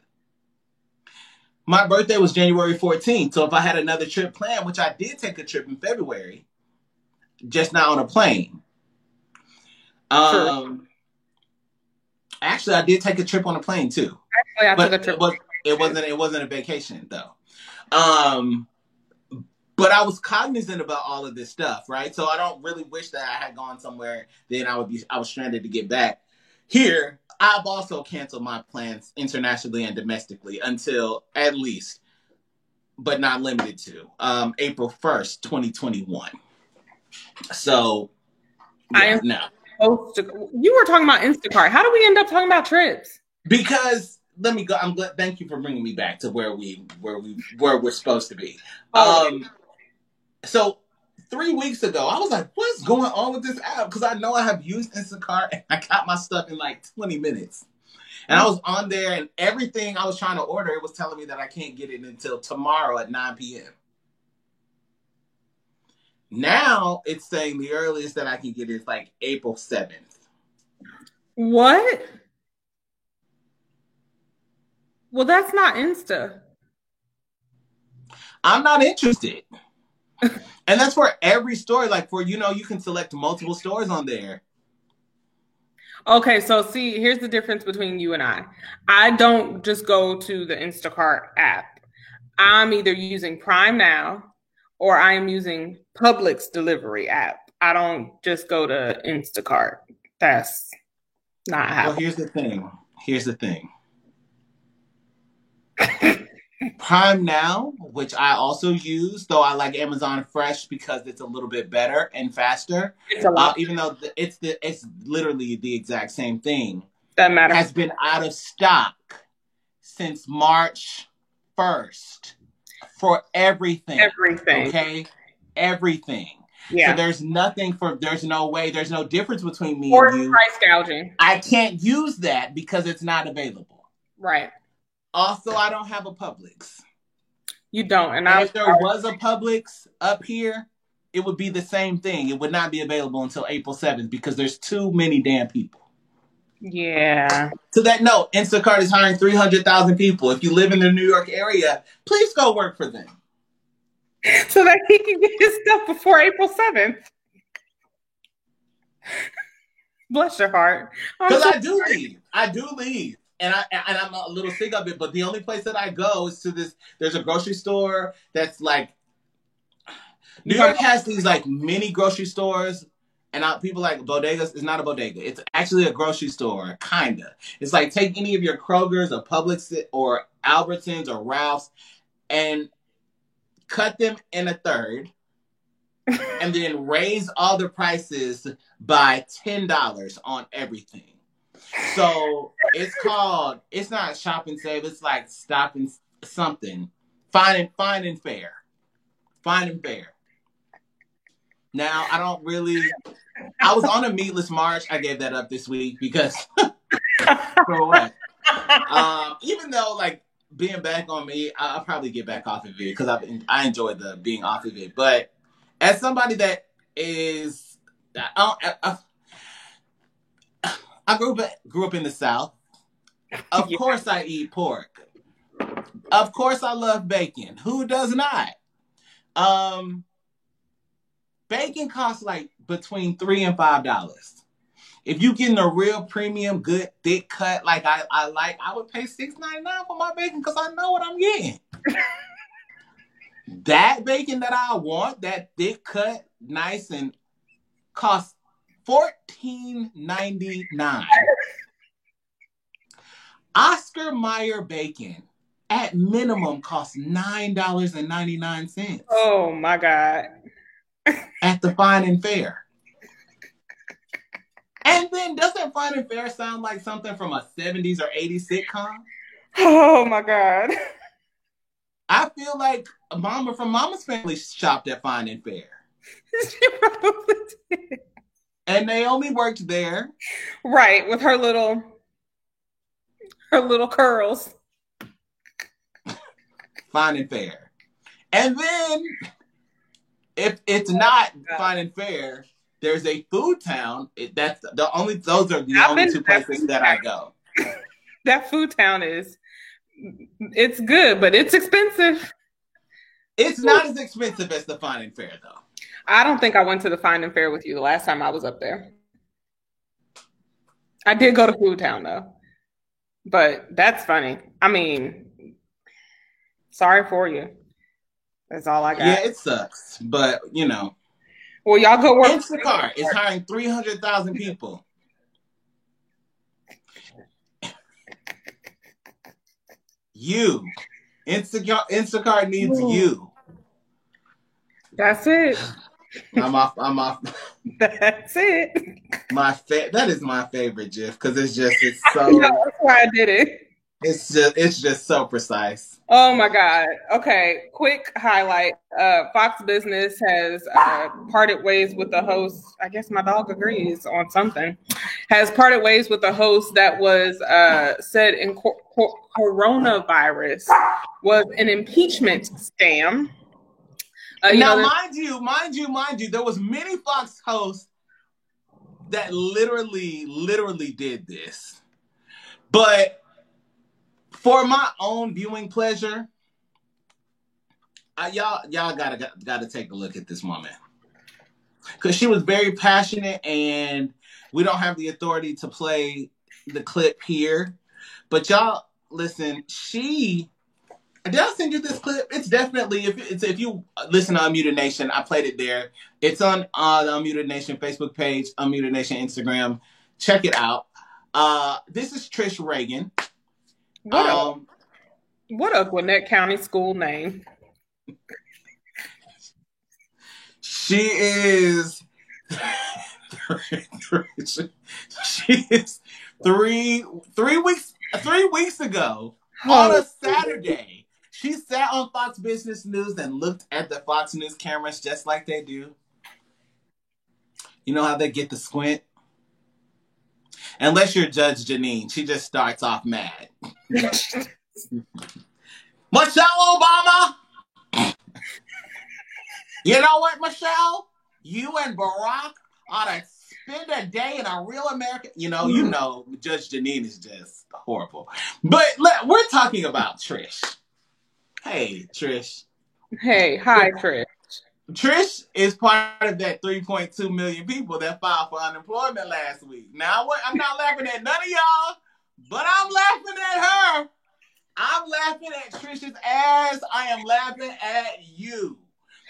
My birthday was January 14th. So if I had another trip planned, which I did take a trip in February, just not on a plane. Sure. Actually, I did take a trip on a plane too. Actually, I took a trip. It wasn't a vacation though. But I was cognizant about all of this stuff, right? So I don't really wish that I had gone somewhere. Then I was stranded to get back. Here, I've also canceled my plans internationally and domestically until at least, but not limited to, April 1st, 2021. So, yeah, no. You were talking about Instacart. How do we end up talking about trips? Because let me go. I'm glad. Thank you for bringing me back to where we're supposed to be. So 3 weeks ago, I was like, "What's going on with this app?" Because I know I have used Instacart and I got my stuff in like 20 minutes. And I was on there, and everything I was trying to order, it was telling me that I can't get it until tomorrow at 9 p.m. Now it's saying the earliest that I can get is like April 7th. What? Well, that's not Insta. I'm not interested. And that's for every store. Like you can select multiple stores on there. Okay, so see, here's the difference between you and I. I don't just go to the Instacart app. I'm either using Prime Now or I am using Publix delivery app. I don't just go to Instacart. That's not how. Well, here's the thing. Prime Now, which I also use, though I like Amazon Fresh because it's a little bit better and faster. It's a lot. Even though it's literally the exact same thing. That matters. Has been out of stock since March 1st for everything. Everything. Okay? Everything. Yeah. So there's no difference between me or and you. Price gouging. I can't use that because it's not available. Right. Also, I don't have a Publix. You don't. And if there was a Publix up here, it would be the same thing. It would not be available until April 7th because there's too many damn people. Yeah. To that note, Instacart is hiring 300,000 people. If you live in the New York area, please go work for them. So that he can get his stuff before April 7th. Bless your heart. Because I do leave. And I'm a little sick of it, but the only place that I go is to this. There's a grocery store that's like New York has these like mini grocery stores, and people like bodegas. It's not a bodega. It's actually a grocery store, kinda. It's like take any of your Kroger's or Publix or Albertsons or Ralph's and cut them in a third, and then raise all the prices by $10 on everything. So it's not shop and save. It's like stop and something. Fine and fair. Now, I was on a meatless march. I gave that up this week because for what? Even though like being back on meat, I'll probably get back off of it because I enjoy the being off of it. But as somebody that is, I grew up in the South. Of course I eat pork. Of course I love bacon. Who does not? Bacon costs like between $3 and $5. If you getting a real premium, good, thick cut, like I like, I would pay $6.99 for my bacon because I know what I'm getting. That bacon that I want, that thick cut, nice and costs $14.99. Oscar Mayer bacon at minimum costs $9.99. Oh my God. At the Fine and Fair. And then doesn't Fine and Fair sound like something from a 70s or 80s sitcom? Oh my God. I feel like Mama from Mama's Family shopped at Fine and Fair. She probably did. And Naomi worked there. Right, with her little curls. Fine and Fair. And then if it's not Fine and Fair, there's a Food Town. Those are the only two places that I go. That Food Town it's good, but it's expensive. It's not as expensive as the Fine and Fair, though. I don't think I went to the Fine and Fair with you the last time I was up there. I did go to Food Town, though. But that's funny. I mean, sorry for you. That's all I got. Yeah, it sucks. But, you know. Well, y'all go work. Instacart is hiring 300,000 people. You. Instacart needs you. That's it. I'm off. That's it. That is my favorite GIF because it's so. No, that's why I did it. It's just so precise. Oh my God. Okay, quick highlight. Fox Business has parted ways with the host. I guess my dog agrees on something. Has parted ways with the host that was said in coronavirus was an impeachment scam. Now, mind you, there was many Fox hosts that literally did this. But for my own viewing pleasure, y'all gotta take a look at this woman. Because she was very passionate, and we don't have the authority to play the clip here. But y'all, listen, did I send you this clip? It's definitely, if you listen to Unmuted Nation, I played it there. It's on the Unmuted Nation Facebook page, Unmuted Nation Instagram. Check it out. This is Trish Reagan. What a Gwinnett County school name. She is 3 weeks ago on a Saturday. She sat on Fox Business News and looked at the Fox News cameras just like they do. You know how they get the squint? Unless you're Judge Jeanine, she just starts off mad. Michelle Obama! You know what, Michelle? You and Barack ought to spend a day in a real American... You know, Judge Jeanine is just horrible. But we're talking about Trish. Hey, Trish. Hey, hi, Trish. Trish is part of that 3.2 million people that filed for unemployment last week. Now, I'm not laughing at none of y'all, but I'm laughing at her. I'm laughing at Trish's ass. I am laughing at you.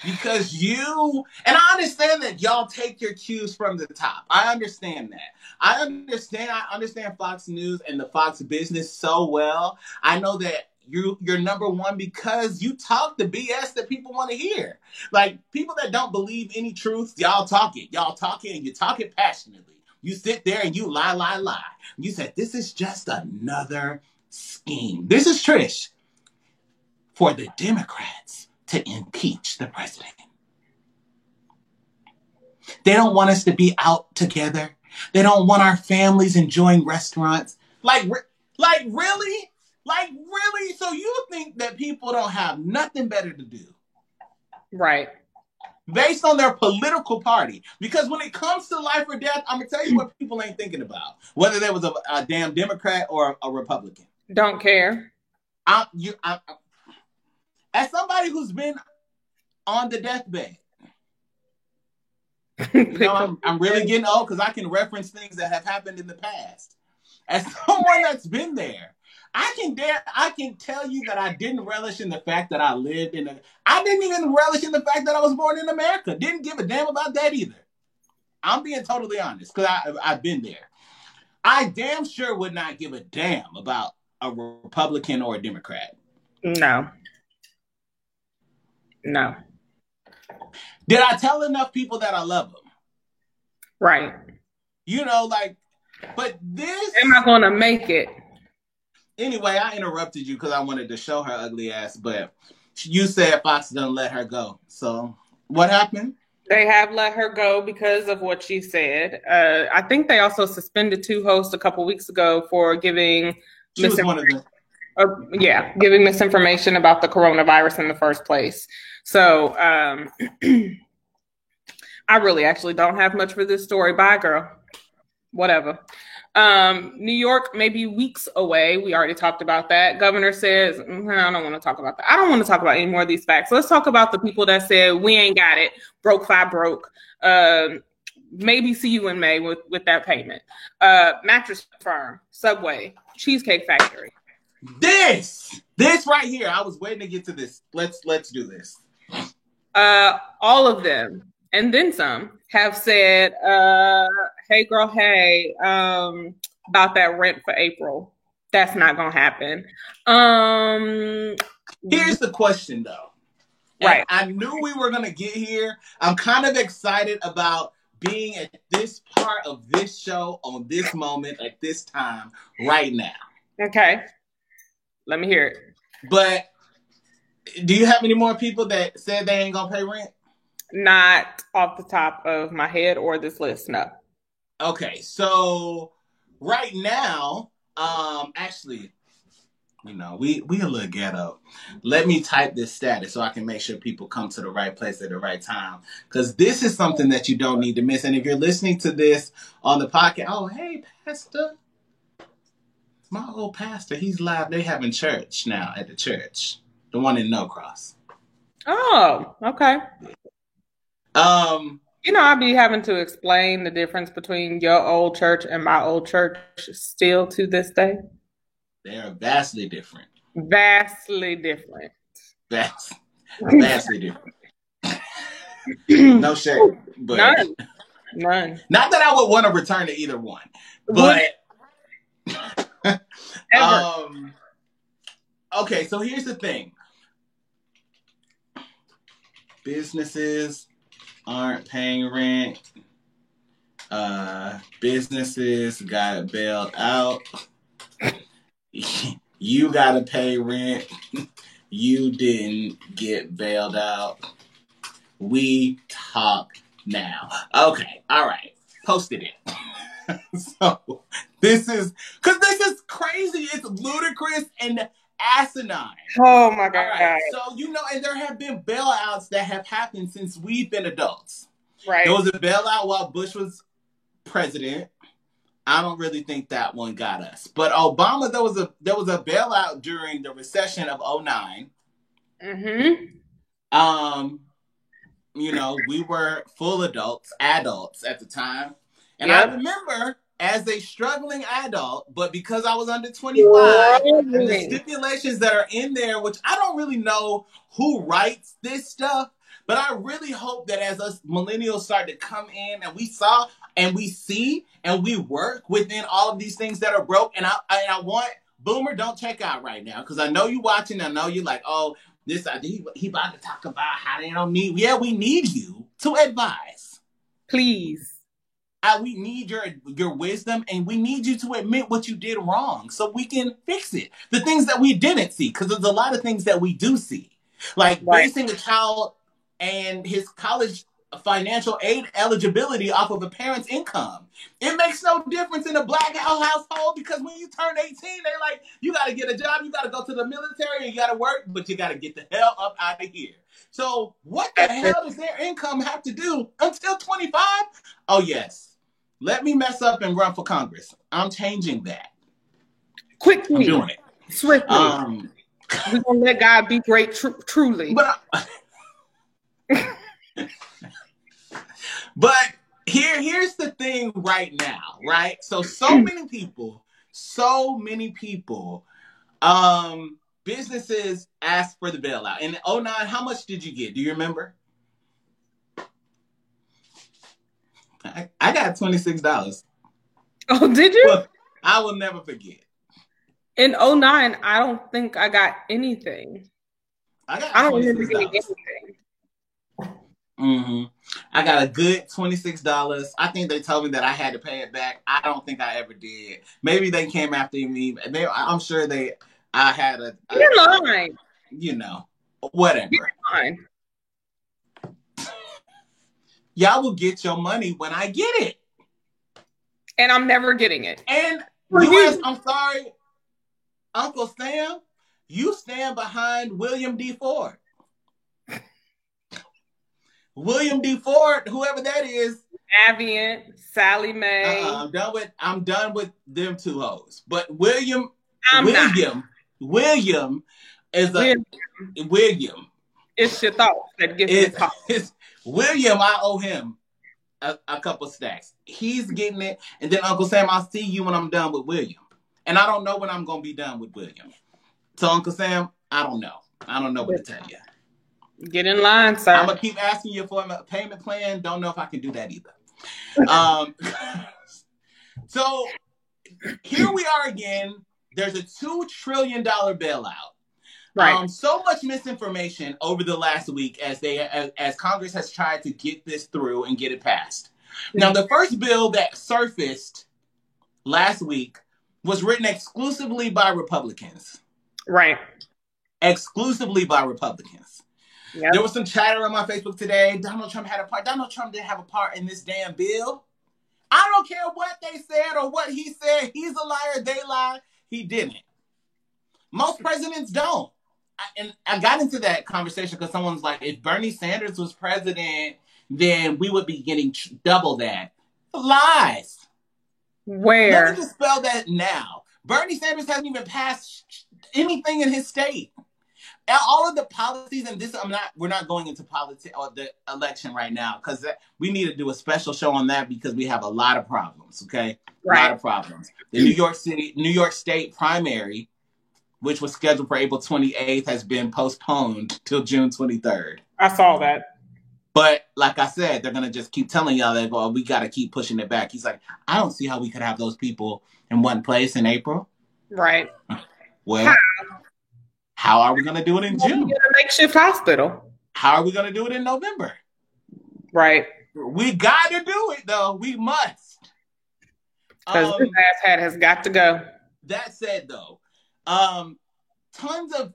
Because and I understand that y'all take your cues from the top. I understand that. I understand Fox News and the Fox business so well. I know that you're number one because you talk the BS that people want to hear. Like, people that don't believe any truth, y'all talk it. Y'all talk it, and you talk it passionately. You sit there and you lie. You said, this is just another scheme. This is Trish for the Democrats to impeach the president. They don't want us to be out together. They don't want our families enjoying restaurants. Like really? Like, really? So you think that people don't have nothing better to do? Right. Based on their political party. Because when it comes to life or death, I'm going to tell you what people ain't thinking about. Whether there was a damn Democrat or a Republican. Don't care. As somebody who's been on the deathbed, You know, I'm really getting old because I can reference things that have happened in the past. As someone that's been there, I can tell you that I didn't relish in the fact that I lived I didn't even relish in the fact that I was born in America. Didn't give a damn about that either. I'm being totally honest because I've been there. I damn sure would not give a damn about a Republican or a Democrat. No. Did I tell enough people that I love them? Right. You know, like, but this... Am I going to make it? Anyway, I interrupted you because I wanted to show her ugly ass, but you said Fox done let her go. So what happened? They have let her go because of what she said. I think they also suspended 2 hosts a couple weeks ago for giving giving misinformation about the coronavirus in the first place. So I really actually don't have much for this story. Bye, girl. Whatever. New York may be weeks away. We already talked about that. Governor says, I don't want to talk about that. I don't want to talk about any more of these facts. Let's talk about the people that said, we ain't got it. Broke 5 broke. Maybe see you in May with that payment. Mattress Firm, Subway, Cheesecake Factory. This right here. I was waiting to get to this. Let's do this. All of them, and then some, have said, hey girl, hey, about that rent for April. That's not gonna happen. Here's the question though. Right. I knew we were gonna get here. I'm kind of excited about being at this part of this show on this moment at this time right now. Okay. Let me hear it. But do you have any more people that said they ain't gonna pay rent? Not off the top of my head or this list, no. Okay, so right now, actually, you know, we a little ghetto. Let me type this status so I can make sure people come to the right place at the right time. Because this is something that you don't need to miss. And if you're listening to this on the podcast, oh, hey, Pastor. My old pastor, he's live. They having church now at the church. The one in No Cross. Oh, okay. You know, I'll be having to explain the difference between your old church and my old church still to this day. They are vastly different. Vastly different. Vastly different. No shame. But None. Not that I would want to return to either one. But okay, so here's the thing. Businesses aren't paying rent. Businesses got bailed out. You gotta pay rent. You didn't get bailed out. We talk now. Okay, all right. Posted it. So this is crazy. It's ludicrous and asinine. Oh my God. Right. So, you know, and there have been bailouts that have happened since we've been adults. Right. There was a bailout while Bush was president. I don't really think that one got us. But Obama, there was a bailout during the recession of 2009. Mm-hmm. You know, we were full adults at the time. And I remember as a struggling adult, but because I was under 25, and the stipulations that are in there, which I don't really know who writes this stuff, but I really hope that as us millennials start to come in and we saw and we see and we work within all of these things that are broke. And I want, Boomer, don't check out right now, because I know you watching. I know you're like, oh, he about to talk about how they don't need. Yeah, we need you to advise. Please. We need your wisdom, and we need you to admit what you did wrong so we can fix it. The things that we didn't see, because there's a lot of things that we do see. Like basing a child and his college financial aid eligibility off of a parent's income. It makes no difference in a black household, because when you turn 18, they're like, you got to get a job, you got to go to the military, and you got to work, but you got to get the hell up out of here. So what the hell does their income have to do until 25? Oh, yes. Let me mess up and run for Congress. I'm changing that. Quickly. I'm doing it. Swiftly. We're going to let God be great, truly. But here's the thing right now, right? So many people, businesses asked for the bailout. In '09, how much did you get? Do you remember? I got $26. Oh, did you? Well, I will never forget. In '09, I don't think I got anything. I got I don't remember $26. getting anything. Mm-hmm. I got a good $26. I think they told me that I had to pay it back. I don't think I ever did. Maybe they came after me. I'm sure I had You're lying. You know, whatever. You're lying. Y'all will get your money when I get it. And I'm never getting it. And I'm sorry, Uncle Sam, you stand behind William D. Ford. William D. Ford, whoever that is. Navient, Sally Mae. I'm done with them two hoes. But William is William. It's your thoughts that gives me thoughts. William, I owe him a couple stacks. He's getting it. And then Uncle Sam, I'll see you when I'm done with William. And I don't know when I'm going to be done with William. So Uncle Sam, I don't know. I don't know what to tell you. Get in line, sir. I'm going to keep asking you for a payment plan. Don't know if I can do that either. So here we are again. There's a $2 trillion bailout. Right. So much misinformation over the last week as Congress has tried to get this through and get it passed. Now, the first bill that surfaced last week was written exclusively by Republicans. Right. Exclusively by Republicans. Yep. There was some chatter on my Facebook today. Donald Trump had a part. Donald Trump didn't have a part in this damn bill. I don't care what they said or what he said. He's a liar. They lie. He didn't. Most presidents don't. I got into that conversation because someone's like, if Bernie Sanders was president, then we would be getting double that. Lies. Where? Let me just spell that now. Bernie Sanders hasn't even passed anything in his state. All of the policies, and we're not going into politics or the election right now because we need to do a special show on that because we have a lot of problems. Okay, right. A lot of problems. The New York State primary, which was scheduled for April 28th, has been postponed till June 23rd. I saw that. But like I said, they're gonna just keep telling y'all that, well, we got to keep pushing it back. He's like, I don't see how we could have those people in one place in April. Right. Well. How are we going to do it in June? Get a makeshift hospital. How are we going to do it in November? Right. We got to do it, though. We must. Because this asshat has got to go. That said, though, tons of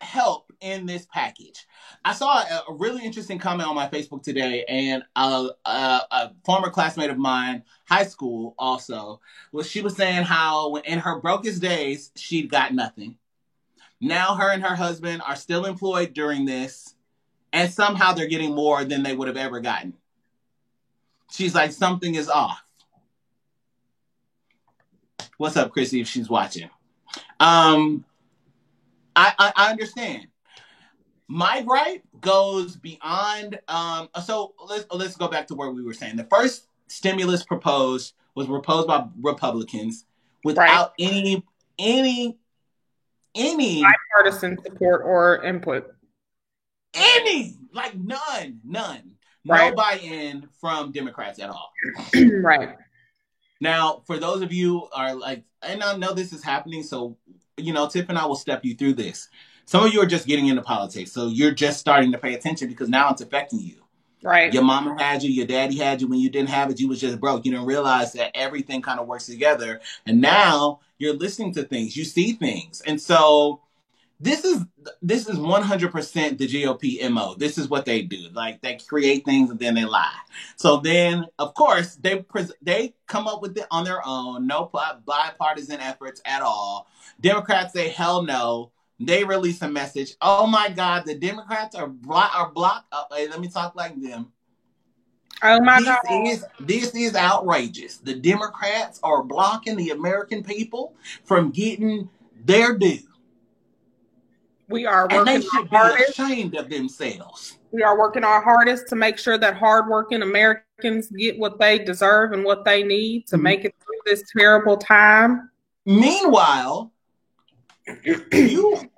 help in this package. I saw a really interesting comment on my Facebook today, and a former classmate of mine, high school also, she was saying how in her brokest days, she got nothing. Now her and her husband are still employed during this, and somehow they're getting more than they would have ever gotten. She's like, something is off. What's up, Chrissy, if she's watching? I understand. My gripe goes beyond. So let's go back to where we were saying. The first stimulus proposed was proposed by Republicans without any bipartisan support or input. None. Right. No buy-in from Democrats at all. Right. Now, for those of you are like, and I know this is happening, so, Tiff and I will step you through this. Some of you are just getting into politics, so you're just starting to pay attention because now it's affecting you. Right. Your mama had you, your daddy had you. When you didn't have it, you was just broke. You didn't realize that everything kind of works together. And now you're listening to things. You see things. And so this is 100% the GOP MO. This is what they do. Like, they create things and then they lie. So then, of course, they come up with it on their own. No bipartisan efforts at all. Democrats say, hell no. They release a message. Oh my God, the Democrats are blocked. Hey, let me talk like them. Oh my God. This is outrageous. The Democrats are blocking the American people from getting their due. We are And they working should our be hardest. ashamed of themselves. We are working our hardest to make sure that hardworking Americans get what they deserve and what they need to make it through this terrible time. Meanwhile, you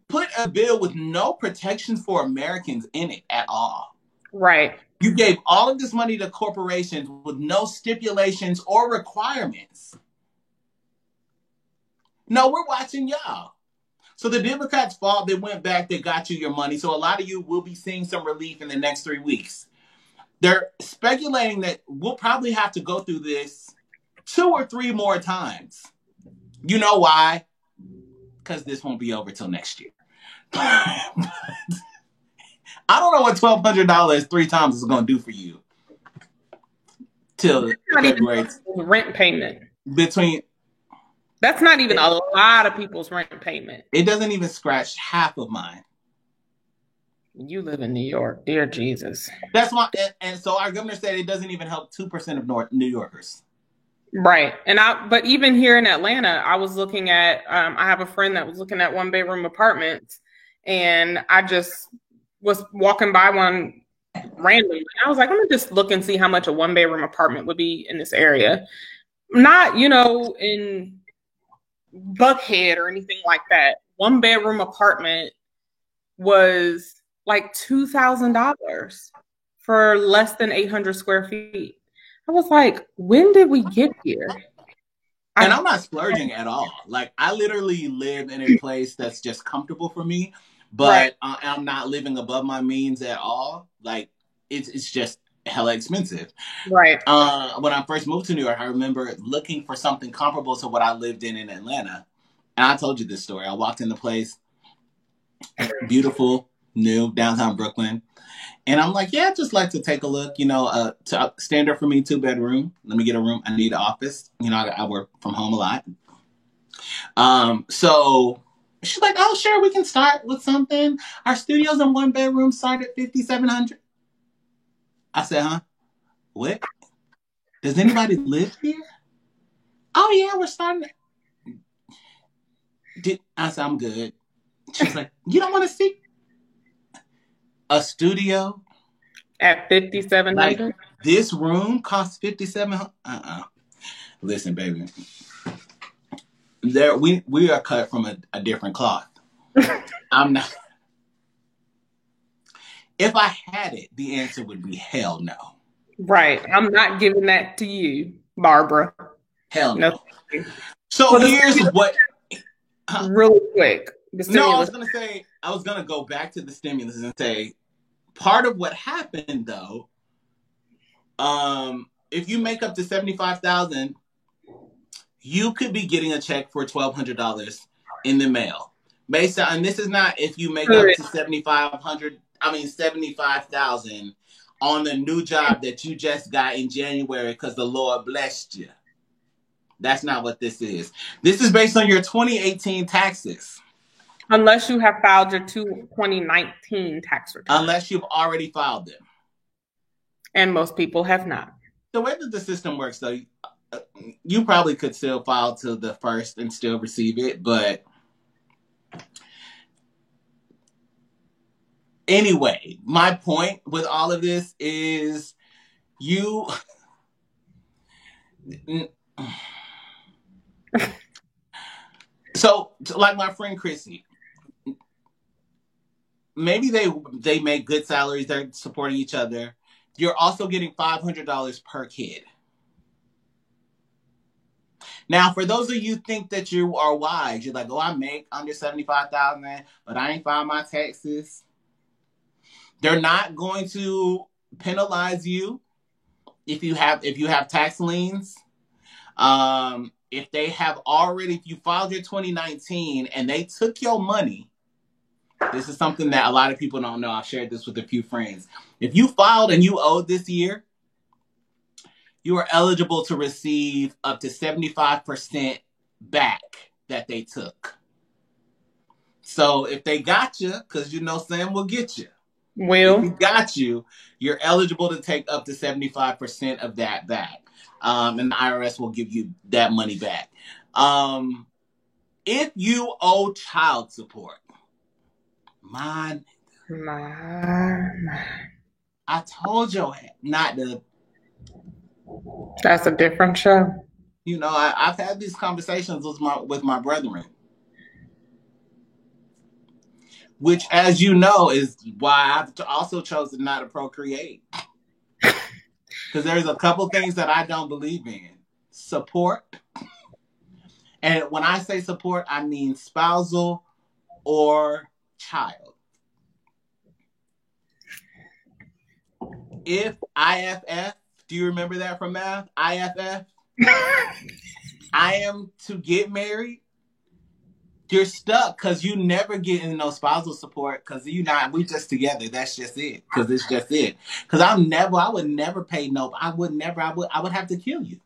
put a bill with no protections for Americans in it at all. Right. You gave all of this money to corporations with no stipulations or requirements. No, we're watching y'all. So the Democrats fought, they went back, they got you your money. So a lot of you will be seeing some relief in the next 3 weeks. They're speculating that we'll probably have to go through this 2 or 3 more times. You know why? Because this won't be over till next year. I don't know what $1,200 3 times is going to do for you till February. Rent payment. That's not even a lot of people's rent payment. It doesn't even scratch half of mine. You live in New York, dear Jesus. That's why, and so our governor said it doesn't even help 2% of New Yorkers. Right. But even here in Atlanta, I was looking at, I have a friend that was looking at 1-bedroom apartments, and I just was walking by one randomly. I was like, I'm gonna just look and see how much a 1-bedroom apartment would be in this area. Not, in Buckhead or anything like that. 1-bedroom apartment was like $2,000 for less than 800 square feet. I was like, when did we get here? And I'm not splurging at all. Like, I literally live in a place that's just comfortable for me, but right. I'm not living above my means at all. Like, it's just hella expensive. Right. When I first moved to New York, I remember looking for something comparable to what I lived in Atlanta. And I told you this story. I walked in the place, beautiful, new, downtown Brooklyn. And I'm like, yeah, I'd just like to take a look, standard for me, 2-bedroom. Let me get a room. I need an office. I work from home a lot. So she's like, oh, sure, we can start with something. Our studios in 1-bedroom start at $5,700. I said, huh? What? Does anybody live here? Oh, yeah, we're starting. I said, I'm good. She's like, you don't want to see a studio at $5,700? Like, this room costs $5,700. Listen, baby. We are cut from a different cloth. I'm not. If I had it, the answer would be hell no. Right. I'm not giving that to you, Barbara. Hell no. So here's what. Really quick. No, I was gonna go back to the stimulus and say, part of what happened though, if you make up to $75,000, you could be getting a check for $1,200 in the mail. Based on, and this is not if you make up to $75,000 on the new job that you just got in January because the Lord blessed you. That's not what this is. This is based on your 2018 taxes. Unless you have filed your 2019 tax return. Unless you've already filed them. And most people have not. The way that the system works, though, you probably could still file to the first and still receive it. But anyway, my point with all of this is So, like my friend Chrissy, maybe they make good salaries. They're supporting each other. You're also getting $500 per kid. Now, for those of you who think that you are wise, you're like, oh, I make under $75,000, but I ain't filed my taxes. They're not going to penalize you if you have tax liens. If you filed your 2019 and they took your money, this is something that a lot of people don't know. I've shared this with a few friends. If you filed and you owed this year, you are eligible to receive up to 75% back that they took. So if they got you, because Sam will get you. If he got you, you're eligible to take up to 75% of that back. And the IRS will give you that money back. If you owe child support, My, My. I told you not to. That's a different show. You know, I've had these conversations with my brethren, which, as you know, is why I've also chosen not to procreate. Because there's a couple things that I don't believe in. Support. And when I say support, I mean spousal or child. If IFF, do you remember that from math? IFF? I am to get married. You're stuck because you never get in no spousal support because we just together. That's just it. Because it's just it. Because I would never pay no, I would have to kill you.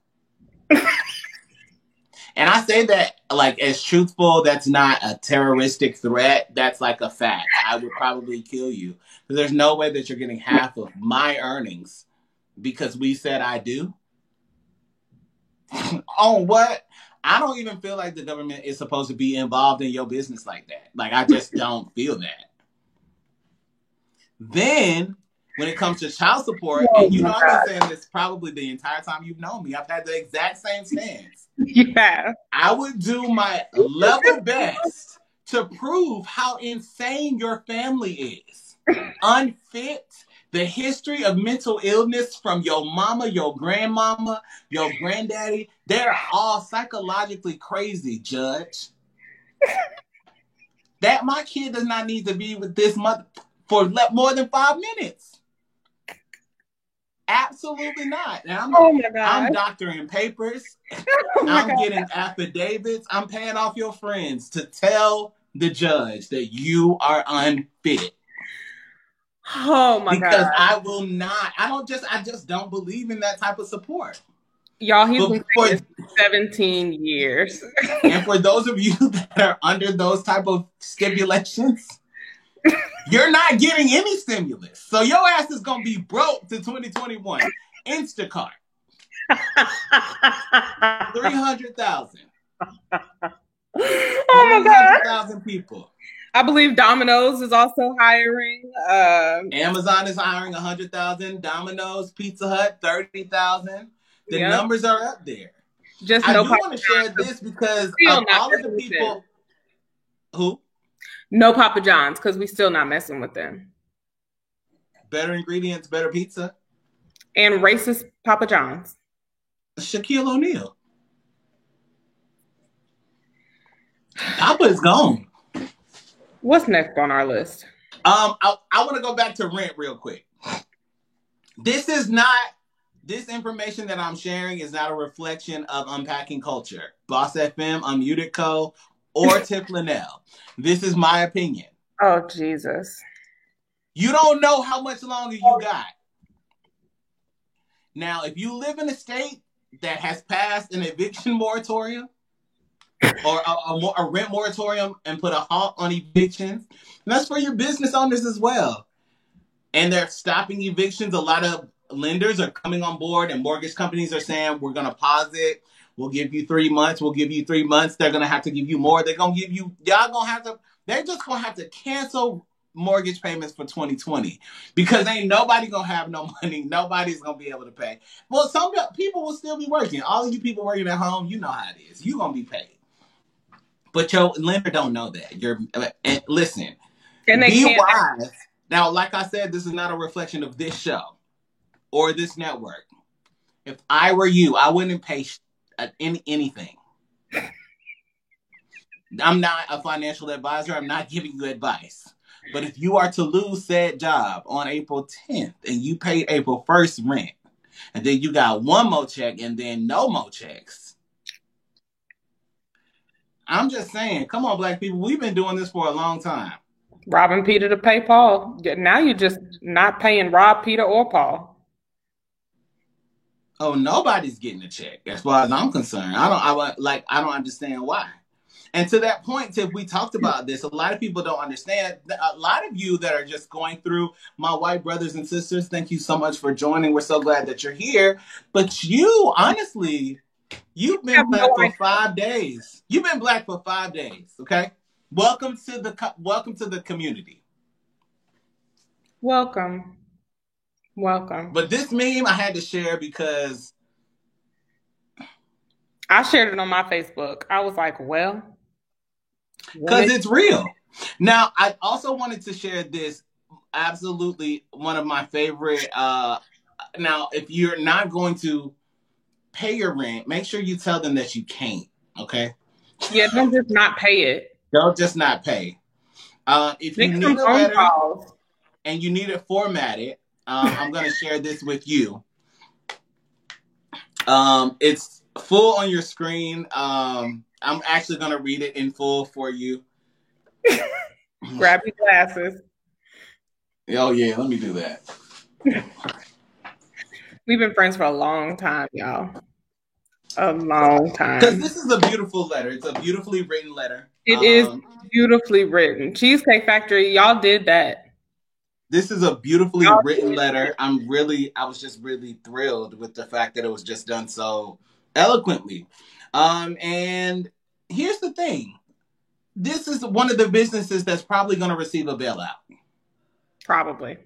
And I say that like as truthful, that's not a terroristic threat. That's like a fact. I would probably kill you. Because there's no way that you're getting half of my earnings because we said I do. On what? I don't even feel like the government is supposed to be involved in your business like that. Like, I just don't feel that. Then, when it comes to child support, and you know I've been saying this probably the entire time you've known me, I've had the exact same stance. Yeah. I would do my level best to prove how insane your family is. Unfit. The history of mental illness from your mama, your grandmama, your granddaddy, they're all psychologically crazy, Judge. That my kid does not need to be with this mother for more than 5 minutes. Absolutely not. And I'm doctoring papers. I'm getting affidavits. I'm paying off your friends to tell the judge that you are unfit. Oh my God. Because I will not. I just don't believe in that type of support. Y'all, he's been saying this 17 years. And for those of you that are under those type of stipulations, you're not getting any stimulus. So your ass is going to be broke to 2021. Instacart. 300,000. Oh my God. 300,000 people. I believe Domino's is also hiring. Amazon is hiring 100,000. Domino's, Pizza Hut, 30,000. The numbers are up there. I do want to share this because of all of the people who no Papa John's because we still not messing with them. Better ingredients, better pizza, and racist Papa John's. Shaquille O'Neal. Papa is gone. What's next on our list? I want to go back to rent real quick. This information that I'm sharing is not a reflection of Unpacking Culture, Boss FM, Unmuted Co., or Tip Linnell. This is my opinion. Oh, Jesus. You don't know how much longer you got. Now, if you live in a state that has passed an eviction moratorium, or a rent moratorium and put a halt on evictions. And that's for your business owners as well. And they're stopping evictions. A lot of lenders are coming on board and mortgage companies are saying, we're going to pause it. We'll give you 3 months. We'll give you 3 months. They're going to have to give you more. They're just going to have to cancel mortgage payments for 2020 because ain't nobody going to have no money. Nobody's going to be able to pay. Well, some people will still be working. All of you people working at home, you know how it is. You're going to be paid. But your lender don't know that. Listen, be wise. Now, like I said, this is not a reflection of this show or this network. If I were you, I wouldn't pay anything. I'm not a financial advisor. I'm not giving you advice. But if you are to lose said job on April 10th and you pay April 1st rent, and then you got one more check and then no more checks, I'm just saying, come on, black people. We've been doing this for a long time. Robbing Peter to pay Paul. Now you're just not paying Rob, Peter, or Paul. Oh, nobody's getting a check as far as I'm concerned. I don't understand why. And to that point, Tiff, we talked about this. A lot of people don't understand. A lot of you that are just going through, my white brothers and sisters, thank you so much for joining. We're so glad that you're here. But you, honestly, you've been black for 5 days. You've been black for 5 days, okay? Welcome to the community. Welcome. But this meme I had to share because I shared it on my Facebook. I was like, well, because it's real. Now, I also wanted to share this. Absolutely, one of my favorite. Now, if you're not going to pay your rent, make sure you tell them that you can't. Okay. Yeah, don't just not pay it. Don't just not pay. If you need a letter and you need it formatted, I'm going to share this with you. It's full on your screen. I'm actually going to read it in full for you. Grab your glasses. Oh, yeah. Let me do that. We've been friends for a long time, y'all. A long time. Because this is a beautiful letter. It's a beautifully written letter. It is beautifully written. Cheesecake Factory, y'all did that. This is a beautifully written letter. I was just really thrilled with the fact that it was just done so eloquently. And here's the thing. This is one of the businesses that's probably going to receive a bailout. Probably.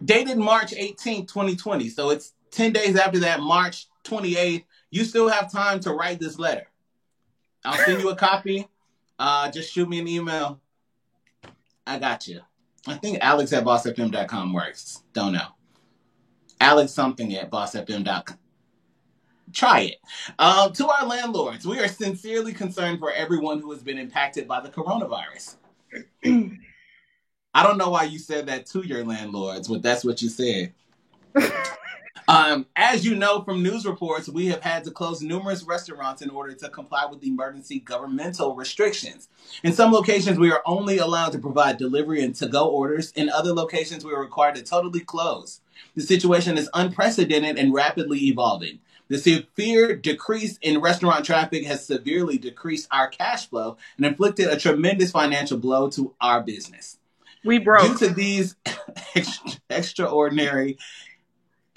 Dated March 18th, 2020. So it's 10 days after that, March 28th. You still have time to write this letter. I'll send you a copy. Just shoot me an email. I got you. I think Alex at bossfm.com works. Don't know. Alex something at bossfm.com. Try it. To our landlords, we are sincerely concerned for everyone who has been impacted by the coronavirus. I don't know why you said that to your landlords, but that's what you said. As you know from news reports, we have had to close numerous restaurants in order to comply with emergency governmental restrictions. In some locations, we are only allowed to provide delivery and to-go orders. In other locations, we are required to totally close. The situation is unprecedented and rapidly evolving. The severe decrease in restaurant traffic has severely decreased our cash flow and inflicted a tremendous financial blow to our business. We broke. Due to these extraordinary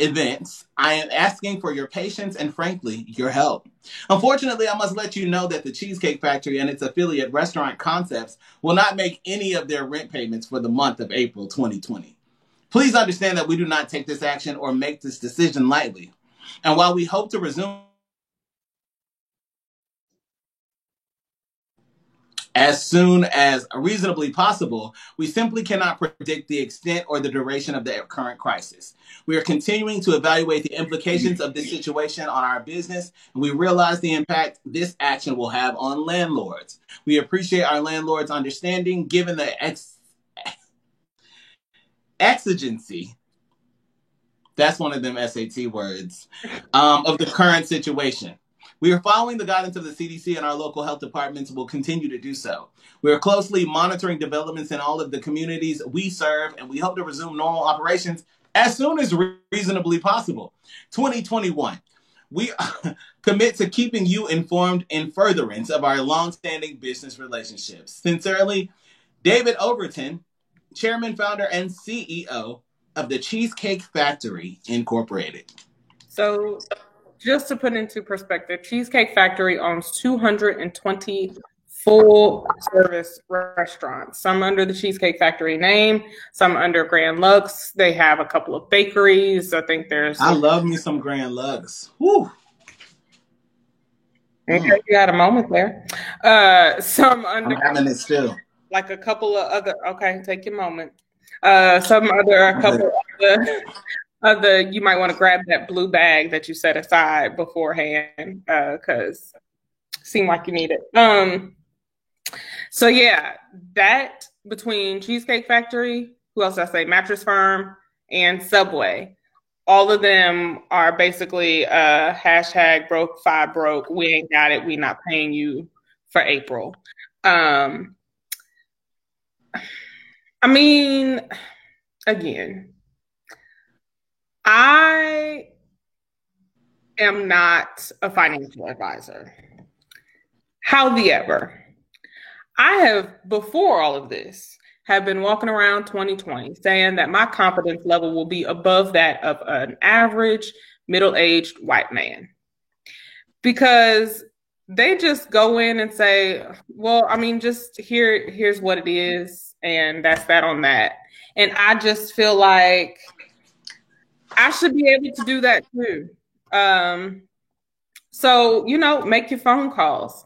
events, I am asking for your patience and, frankly, your help. Unfortunately, I must let you know that the Cheesecake Factory and its affiliate Restaurant Concepts will not make any of their rent payments for the month of April 2020. Please understand that we do not take this action or make this decision lightly. And while we hope to resume as soon as reasonably possible, we simply cannot predict the extent or the duration of the current crisis. We are continuing to evaluate the implications of this situation on our business, and we realize the impact this action will have on landlords. We appreciate our landlords' understanding given the exigency, that's one of them SAT words, of the current situation. We are following the guidance of the CDC, and our local health departments will continue to do so. We are closely monitoring developments in all of the communities we serve, and we hope to resume normal operations as soon as reasonably possible. 2021. We commit to keeping you informed in furtherance of our long-standing business relationships. Sincerely, David Overton, Chairman, Founder, and CEO of the Cheesecake Factory, Incorporated. So, just to put into perspective, Cheesecake Factory owns 220 full-service restaurants, some under the Cheesecake Factory name, some under Grand Lux. They have a couple of bakeries. I think there's... I love me some Grand Lux. Woo! Okay, you got a moment there. Some under... I'm having it still. Like a couple of other... Okay, take your moment. A couple other, you might want to grab that blue bag that you set aside beforehand, because it seemed like you need it. So yeah, that between Cheesecake Factory, who else did I say? Mattress Firm and Subway, all of them are basically hashtag broke, five broke. We ain't got it. We not paying you for April. I mean, again, I am not a financial advisor. However, I have, before all of this, have been walking around 2020 saying that my confidence level will be above that of an average middle-aged white man. Because They just go in and say, well, I mean, just here's what it is, and that's that on that. And I just feel like I should be able to do that too. Um, so, make your phone calls.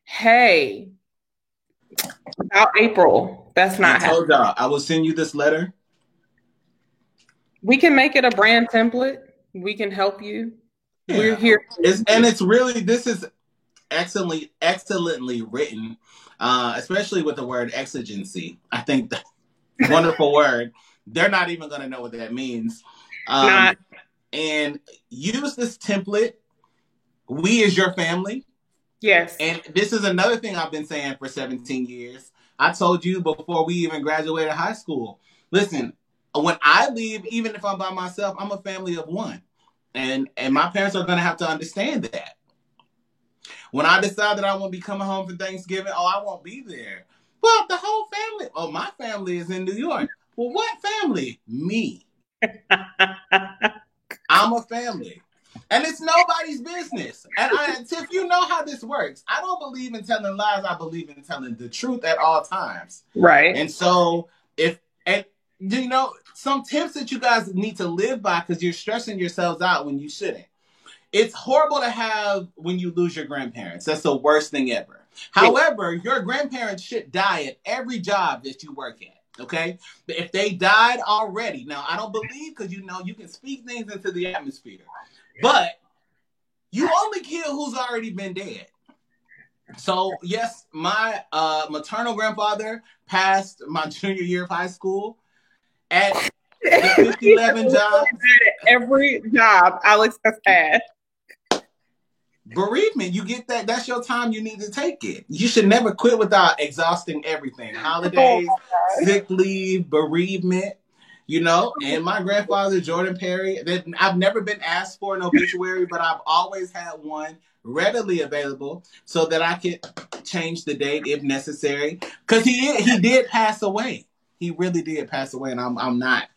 Hey, about April, that's I not happening. told y'all I will send you this letter. We can make it a brand template. We can help you. Yeah. We're here. It's really, this is excellently written, especially with the word exigency. I think that wonderful word. They're not even going to know what that means. And use this template. We as your family. Yes. And this is another thing I've been saying for 17 years. I told you before we even graduated high school. Listen, when I leave, even if I'm by myself, I'm a family of one. And my parents are going to have to understand that. When I decide that I won't be coming home for Thanksgiving, I won't be there. Well, the whole family, my family is in New York. Well, what family? Me. I'm a family. And it's nobody's business. And Tiff, you know how this works. I don't believe in telling lies. I believe in telling the truth at all times. Right. And so some tips that you guys need to live by, because you're stressing yourselves out when you shouldn't. It's horrible to have when you lose your grandparents. That's the worst thing ever. However, your grandparents should die at every job that you work at. Okay? If they died already. Now, I don't believe, because you can speak things into the atmosphere. But you only kill who's already been dead. So, yes, my maternal grandfather passed my junior year of high school at the 5011 job. Every job Alex has had. Bereavement, you get that. That's your time. You need to take it. You should never quit without exhausting everything. Holidays, sick leave, bereavement, and my grandfather, Jordan Perry, I've never been asked for an obituary, but I've always had one readily available so that I could change the date if necessary. Because he did pass away. He really did pass away, and I'm not.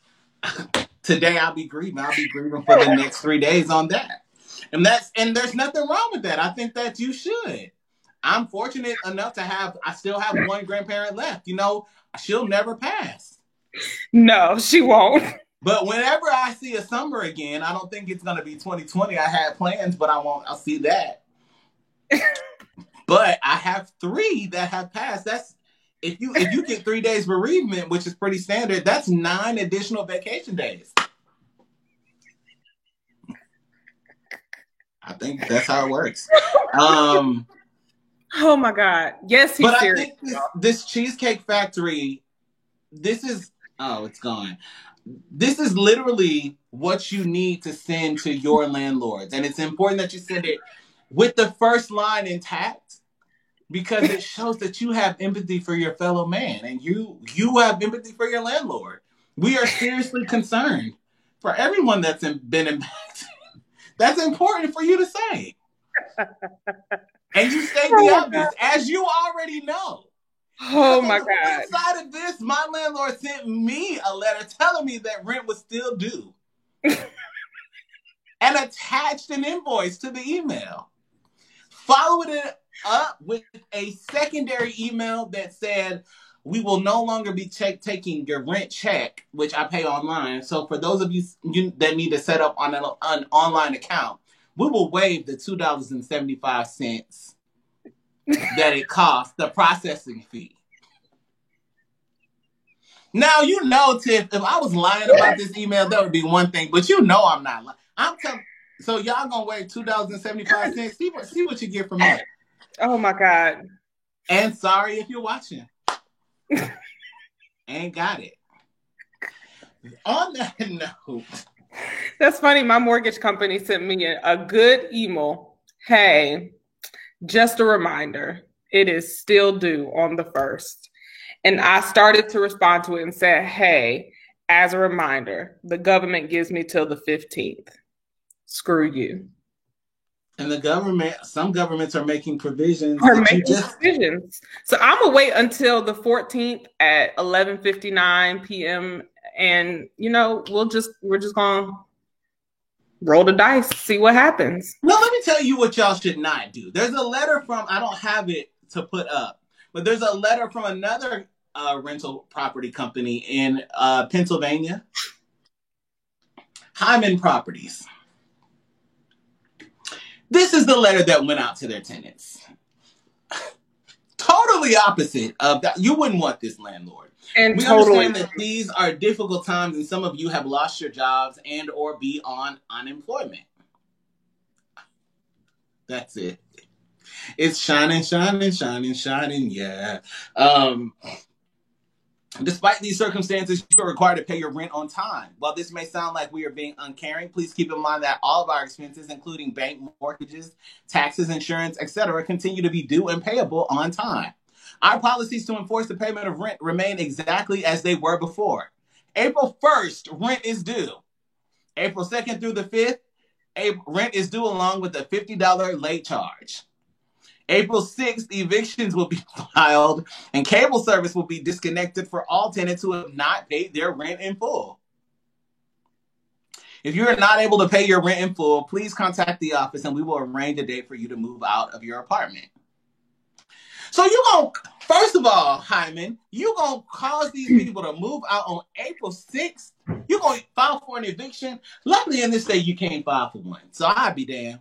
Today I'll be grieving. I'll be grieving for the next 3 days on that. And there's nothing wrong with that. I think that you should. I'm fortunate enough I still have one grandparent left. She'll never pass. No, she won't. But whenever I see a summer again, I don't think it's going to be 2020. I had plans, but I'll see that. But I have 3 that have passed. That's if you get 3 days bereavement, which is pretty standard, that's 9 additional vacation days. I think that's how it works. Oh my God. Yes, he's serious. I think this Cheesecake Factory, it's gone. This is literally what you need to send to your landlords. And it's important that you send it with the first line intact, because it shows that you have empathy for your fellow man and you have empathy for your landlord. We are seriously concerned for everyone that's been impacted. That's important for you to say. And you state the obvious, as you already know. Oh my God. Inside of this, my landlord sent me a letter telling me that rent was still due. And attached an invoice to the email. Followed it up with a secondary email that said, we will no longer be taking your rent check, which I pay online. So for those of you that need to set up on an online account, we will waive the $2.75 that it costs, the processing fee. Now, Tiff, if I was lying about this email, that would be one thing. But I'm not lying. So y'all gonna waive $2.75. See what you get from me. Oh my God. And sorry if you're watching. Ain't got it. On that note. That's funny. My mortgage company sent me a good email. Hey, just a reminder, it is still due on the 1st. And I started to respond to it and said, hey, as a reminder, the government gives me till the 15th. Screw you. And some governments are making provisions. So I'm going to wait until the 14th at 11:59 p.m. And, we're just going to Roll the dice, see what happens. Now, let me tell you what y'all should not do. There's a letter from, I don't have it to put up, but there's a letter from another rental property company in Pennsylvania, Hyman Properties. This is the letter that went out to their tenants. Totally opposite of that. You wouldn't want this, landlord. And we understand that these are difficult times and some of you have lost your jobs and or be on unemployment. That's it. It's shining, shining, shining, shining, yeah. Despite these circumstances, you're required to pay your rent on time. While this may sound like we are being uncaring, please keep in mind that all of our expenses, including bank mortgages, taxes, insurance, etc., continue to be due and payable on time. Our policies to enforce the payment of rent remain exactly as they were before. April 1st, rent is due. April 2nd through the 5th, rent is due along with a $50 late charge. April 6th, evictions will be filed and cable service will be disconnected for all tenants who have not paid their rent in full. If you are not able to pay your rent in full, please contact the office and we will arrange a date for you to move out of your apartment. So you're going to, first of all, Hyman, you're going to cause these people to move out on April 6th. You're going to file for an eviction. Luckily in this state, you can't file for one. So I'd be damned.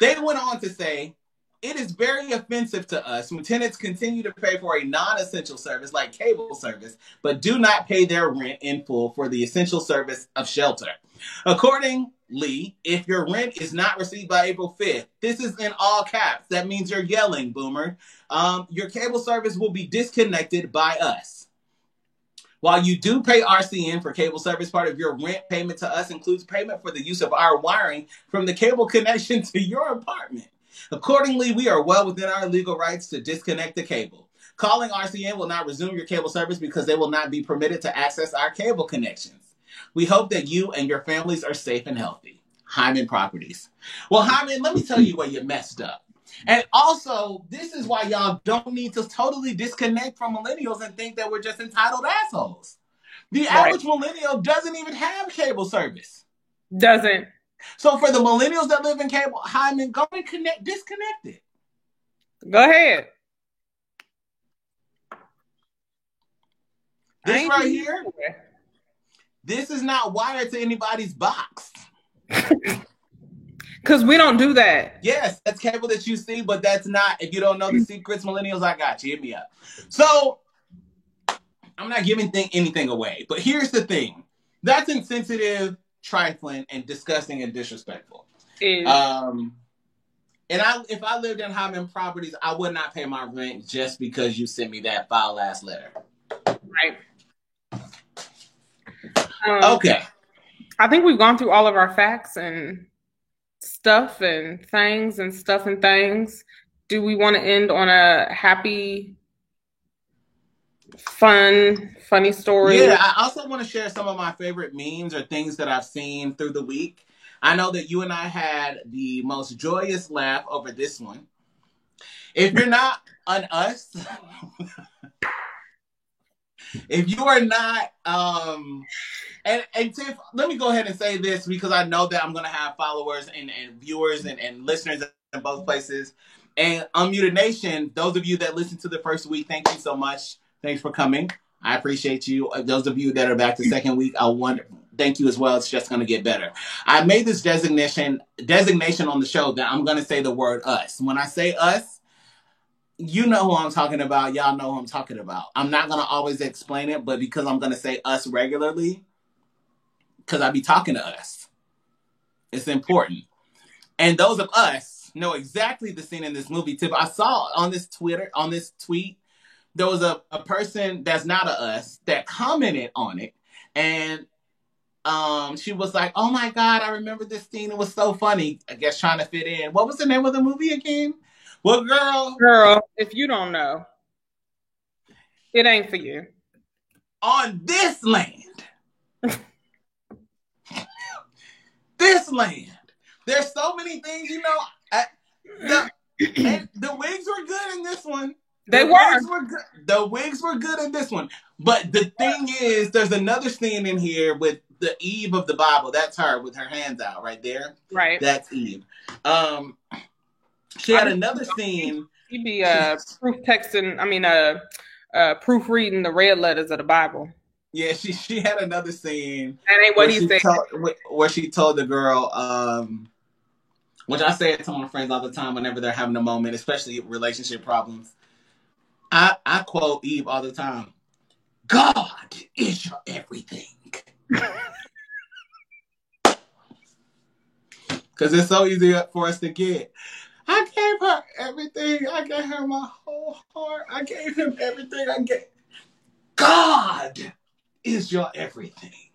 They went on to say, it is very offensive to us when tenants continue to pay for a non-essential service like cable service, but do not pay their rent in full for the essential service of shelter. Accordingly, if your rent is not received by April 5th, this is in all caps. That means you're yelling, boomer. Your cable service will be disconnected by us. While you do pay RCN for cable service, part of your rent payment to us includes payment for the use of our wiring from the cable connection to your apartment. Accordingly, we are well within our legal rights to disconnect the cable. Calling RCN will not resume your cable service because they will not be permitted to access our cable connections. We hope that you and your families are safe and healthy. Hyman Properties. Well, Hyman, let me tell you where you messed up. And also, this is why y'all don't need to totally disconnect from millennials and think that we're just entitled assholes. The average millennial doesn't even have cable service. Doesn't. So for the millennials that live in cable, Hyman, go and disconnect it. Go ahead. This right here, this is not wired to anybody's box. Because we don't do that. Yes, that's cable that you see, but that's not. If you don't know the secrets, millennials, I got you. Hit me up. So, I'm not giving anything away. But here's the thing. That's insensitive, trifling, and disgusting and disrespectful. If I lived in Hyman Properties, I would not pay my rent just because you sent me that foul-ass letter. Right. Okay. I think we've gone through all of our facts and stuff and things and stuff and things. Do we want to end on a happy, funny story? Yeah, I also want to share some of my favorite memes or things that I've seen through the week. I know that you and I had the most joyous laugh over this one. If you're not an us, if you are not, and Tiff, let me go ahead and say this because I know that I'm going to have followers and viewers and listeners in both places. And Unmuted Nation, those of you that listened to the first week, thank you so much. Thanks for coming. I appreciate you. Those of you that are back the second week, thank you as well. It's just going to get better. I made this designation on the show that I'm going to say the word us. When I say us, you know who I'm talking about. Y'all know who I'm talking about. I'm not going to always explain it, but because I'm going to say us regularly, because I be talking to us. It's important. And those of us know exactly the scene in this movie. Tip, I saw on this tweet, there was a person that's not a us that commented on it. And she was like, oh my God, I remember this scene. It was so funny. I guess trying to fit in. What was the name of the movie again? Well, girl, if you don't know, it ain't for you. On this land. This land. There's so many things, you know. The wigs were good in this one. The wigs were good in this one. But the thing is, there's another scene in here with the Eve of the Bible. That's her with her hands out right there. Right. That's Eve. She had another scene. She'd be proofreading the red letters of the Bible. Yeah, she had another scene. That ain't what he said. Where she told the girl, which I say it to my friends all the time whenever they're having a moment, especially relationship problems. I quote Eve all the time. God is your everything. Because it's so easy for us to get. I gave her everything. I gave her my whole heart. I gave him everything. God is your everything.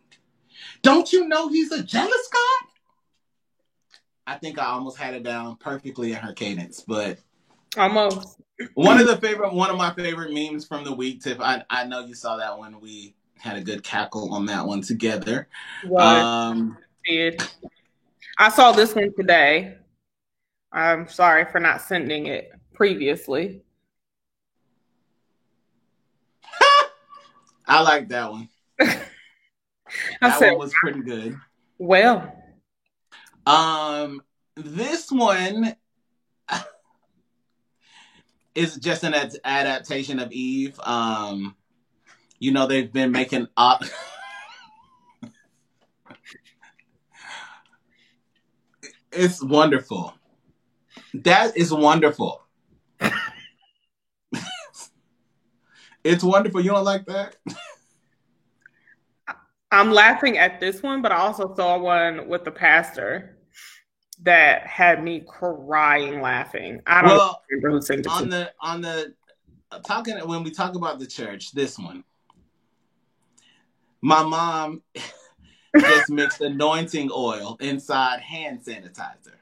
Don't you know he's a jealous God? I think I almost had it down perfectly in her cadence, but almost. One of my favorite memes from the week, Tiff. I know you saw that one. We had a good cackle on that one together. I saw this one today. I'm sorry for not sending it previously. I like that one. That one was pretty good. Well, this one is just an adaptation of Eve. They've been making up. It's wonderful. That is wonderful. It's wonderful. You don't like that? I'm laughing at this one, but I also saw one with the pastor that had me crying laughing. I don't remember who sent it when we talk about the church, this one. My mom just mixed anointing oil inside hand sanitizer.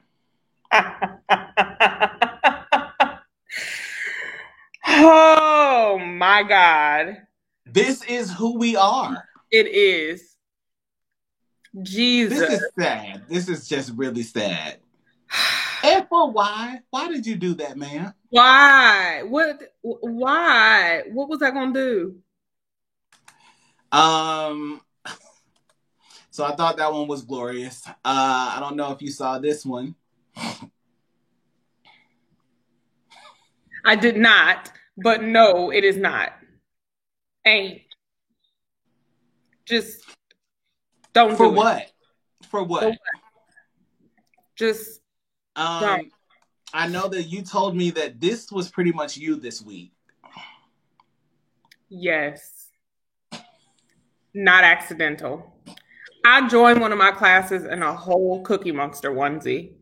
Oh my God. This is who we are. It is. Jesus. This is sad. This is just really sad. And for why? Why did you do that, man? Why? What? Why? What was I gonna do? So I thought that one was glorious. I don't know if you saw this one. I did not, but no, it is not. Ain't. Just don't For do what? it. For what? Just don't. I know that you told me that this was pretty much you this week. Yes. Not accidental. I joined one of my classes in a whole Cookie Monster onesie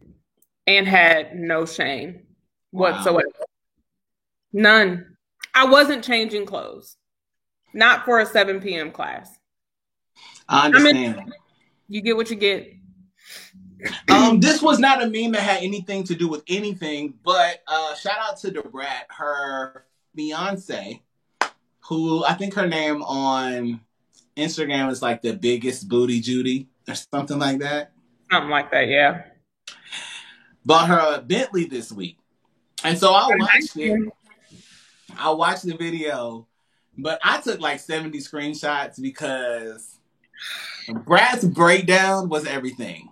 and had no shame whatsoever. None. I wasn't changing clothes. Not for a 7 p.m. class. I understand. You get what you get. This was not a meme that had anything to do with anything, but shout out to Debrat, her fiance, who I think her name on Instagram is like the biggest booty Judy or something like that. Something like that, yeah. Bought her a Bentley this week. And so I watched it. I watched the video, but I took like 70 screenshots because Brad's breakdown was everything.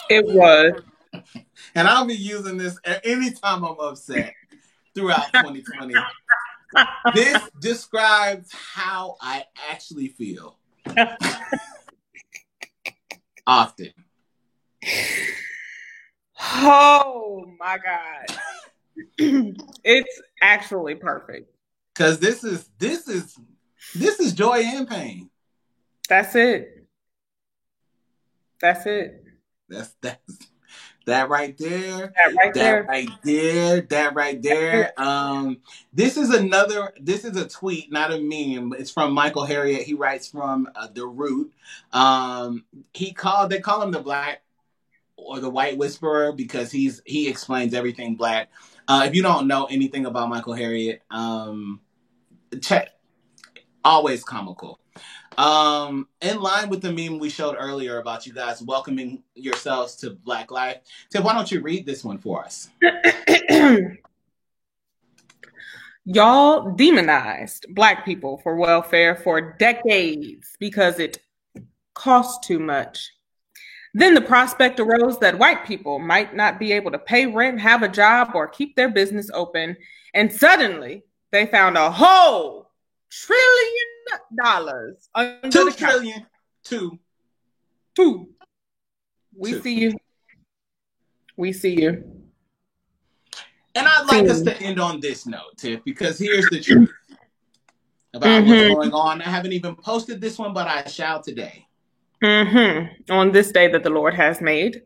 It was. And I'll be using this anytime I'm upset throughout 2020. This describes how I actually feel. Often. Oh my God. It's actually perfect. Because this is joy and pain. That's it. That's it. That's that right there. That right there. This is a tweet, not a meme. It's from Michael Harriot. He writes from The Root. They call him the Black or the White Whisperer because he explains everything Black. If you don't know anything about Michael Harriot, check. Always comical. In line with the meme we showed earlier about you guys welcoming yourselves to Black life, Tiff, why don't you read this one for us? Y'all demonized Black people for welfare for decades because it cost too much. Then the prospect arose that white people might not be able to pay rent, have a job, or keep their business open. And suddenly they found a whole $1 trillion under Two the couch. trillion. Two. We Two. see you. We see you. And I'd like us to end on this note, Tiff, because here's the truth about what's going on. I haven't even posted this one, but I shall today. On this day that the Lord has made,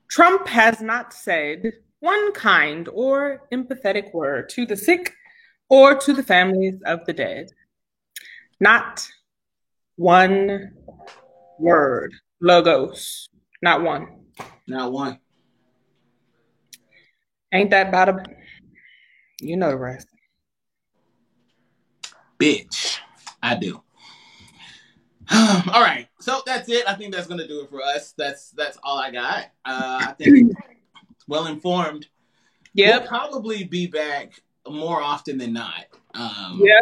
Trump has not said one kind or empathetic word to the sick or to the families of the dead. Not one word. Logos. Not one. Not one. Ain't that about a... You know the rest. Bitch. I do. All right. So that's it. I think that's going to do it for us. That's all I got. I think well informed. Yep. We'll probably be back more often than not. Yeah.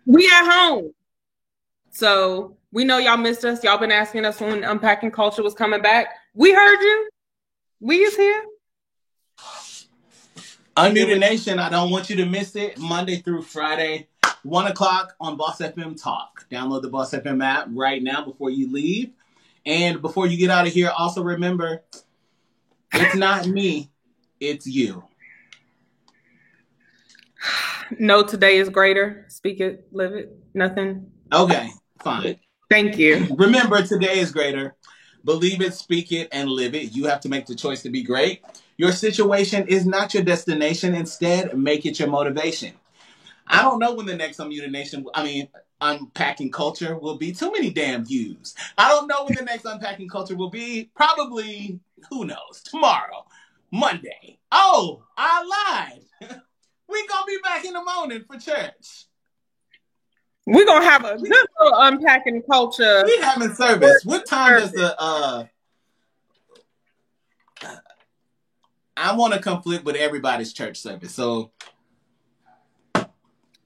We at home. So we know y'all missed us. Y'all been asking us when Unpacking Culture was coming back. We heard you. We is here. Unmuted Nation, I don't want you to miss it. Monday through Friday, 1 o'clock on Boss FM Talk. Download the Boss FM app right now before you leave. And before you get out of here, also remember, it's not me, it's you. No, today is greater. Speak it, live it, nothing. Okay, fine. Thank you. Remember, today is greater. Believe it, speak it, and live it. You have to make the choice to be great. Your situation is not your destination. Instead, make it your motivation. I don't know when the next Unpacking Culture will be. Too many damn views. I don't know when the next Unpacking Culture will be. Probably, who knows, tomorrow, Monday. Oh, I lied. We gonna be back in the morning for church. We're gonna have a good little Unpacking Culture. We having service. What time does the I want to conflict with everybody's church service, so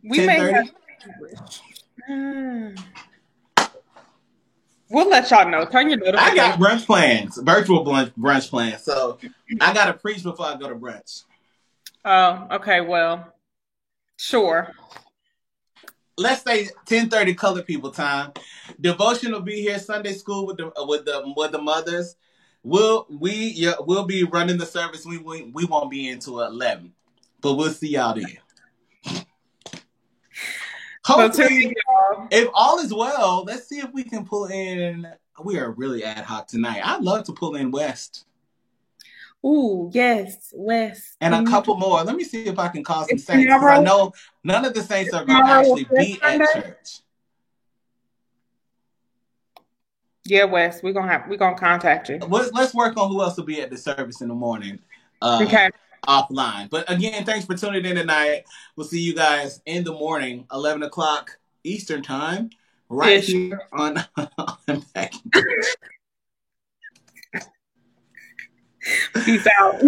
we may have. We'll let y'all know. Turn your notifications. I got brunch plans, virtual brunch plans, so I gotta preach before I go to brunch. Oh, okay. Well, sure. Let's say 10:30 colored people time. Devotion will be here. Sunday school with the mothers. We'll be running the service. We won't be into 11, but we'll see y'all then. Hopefully, if all is well, let's see if we can pull in. We are really ad hoc tonight. I'd love to pull in West. Ooh, yes, West. And a couple more. Let me see if I can call some saints. Because I know none of the saints are going to actually be at church. Yeah, Wes, we're gonna contact you. Let's work on who else will be at the service in the morning. Okay. Offline. But again, thanks for tuning in tonight. We'll see you guys in the morning, 11 o'clock Eastern time, right here on Unpacking. Peace out.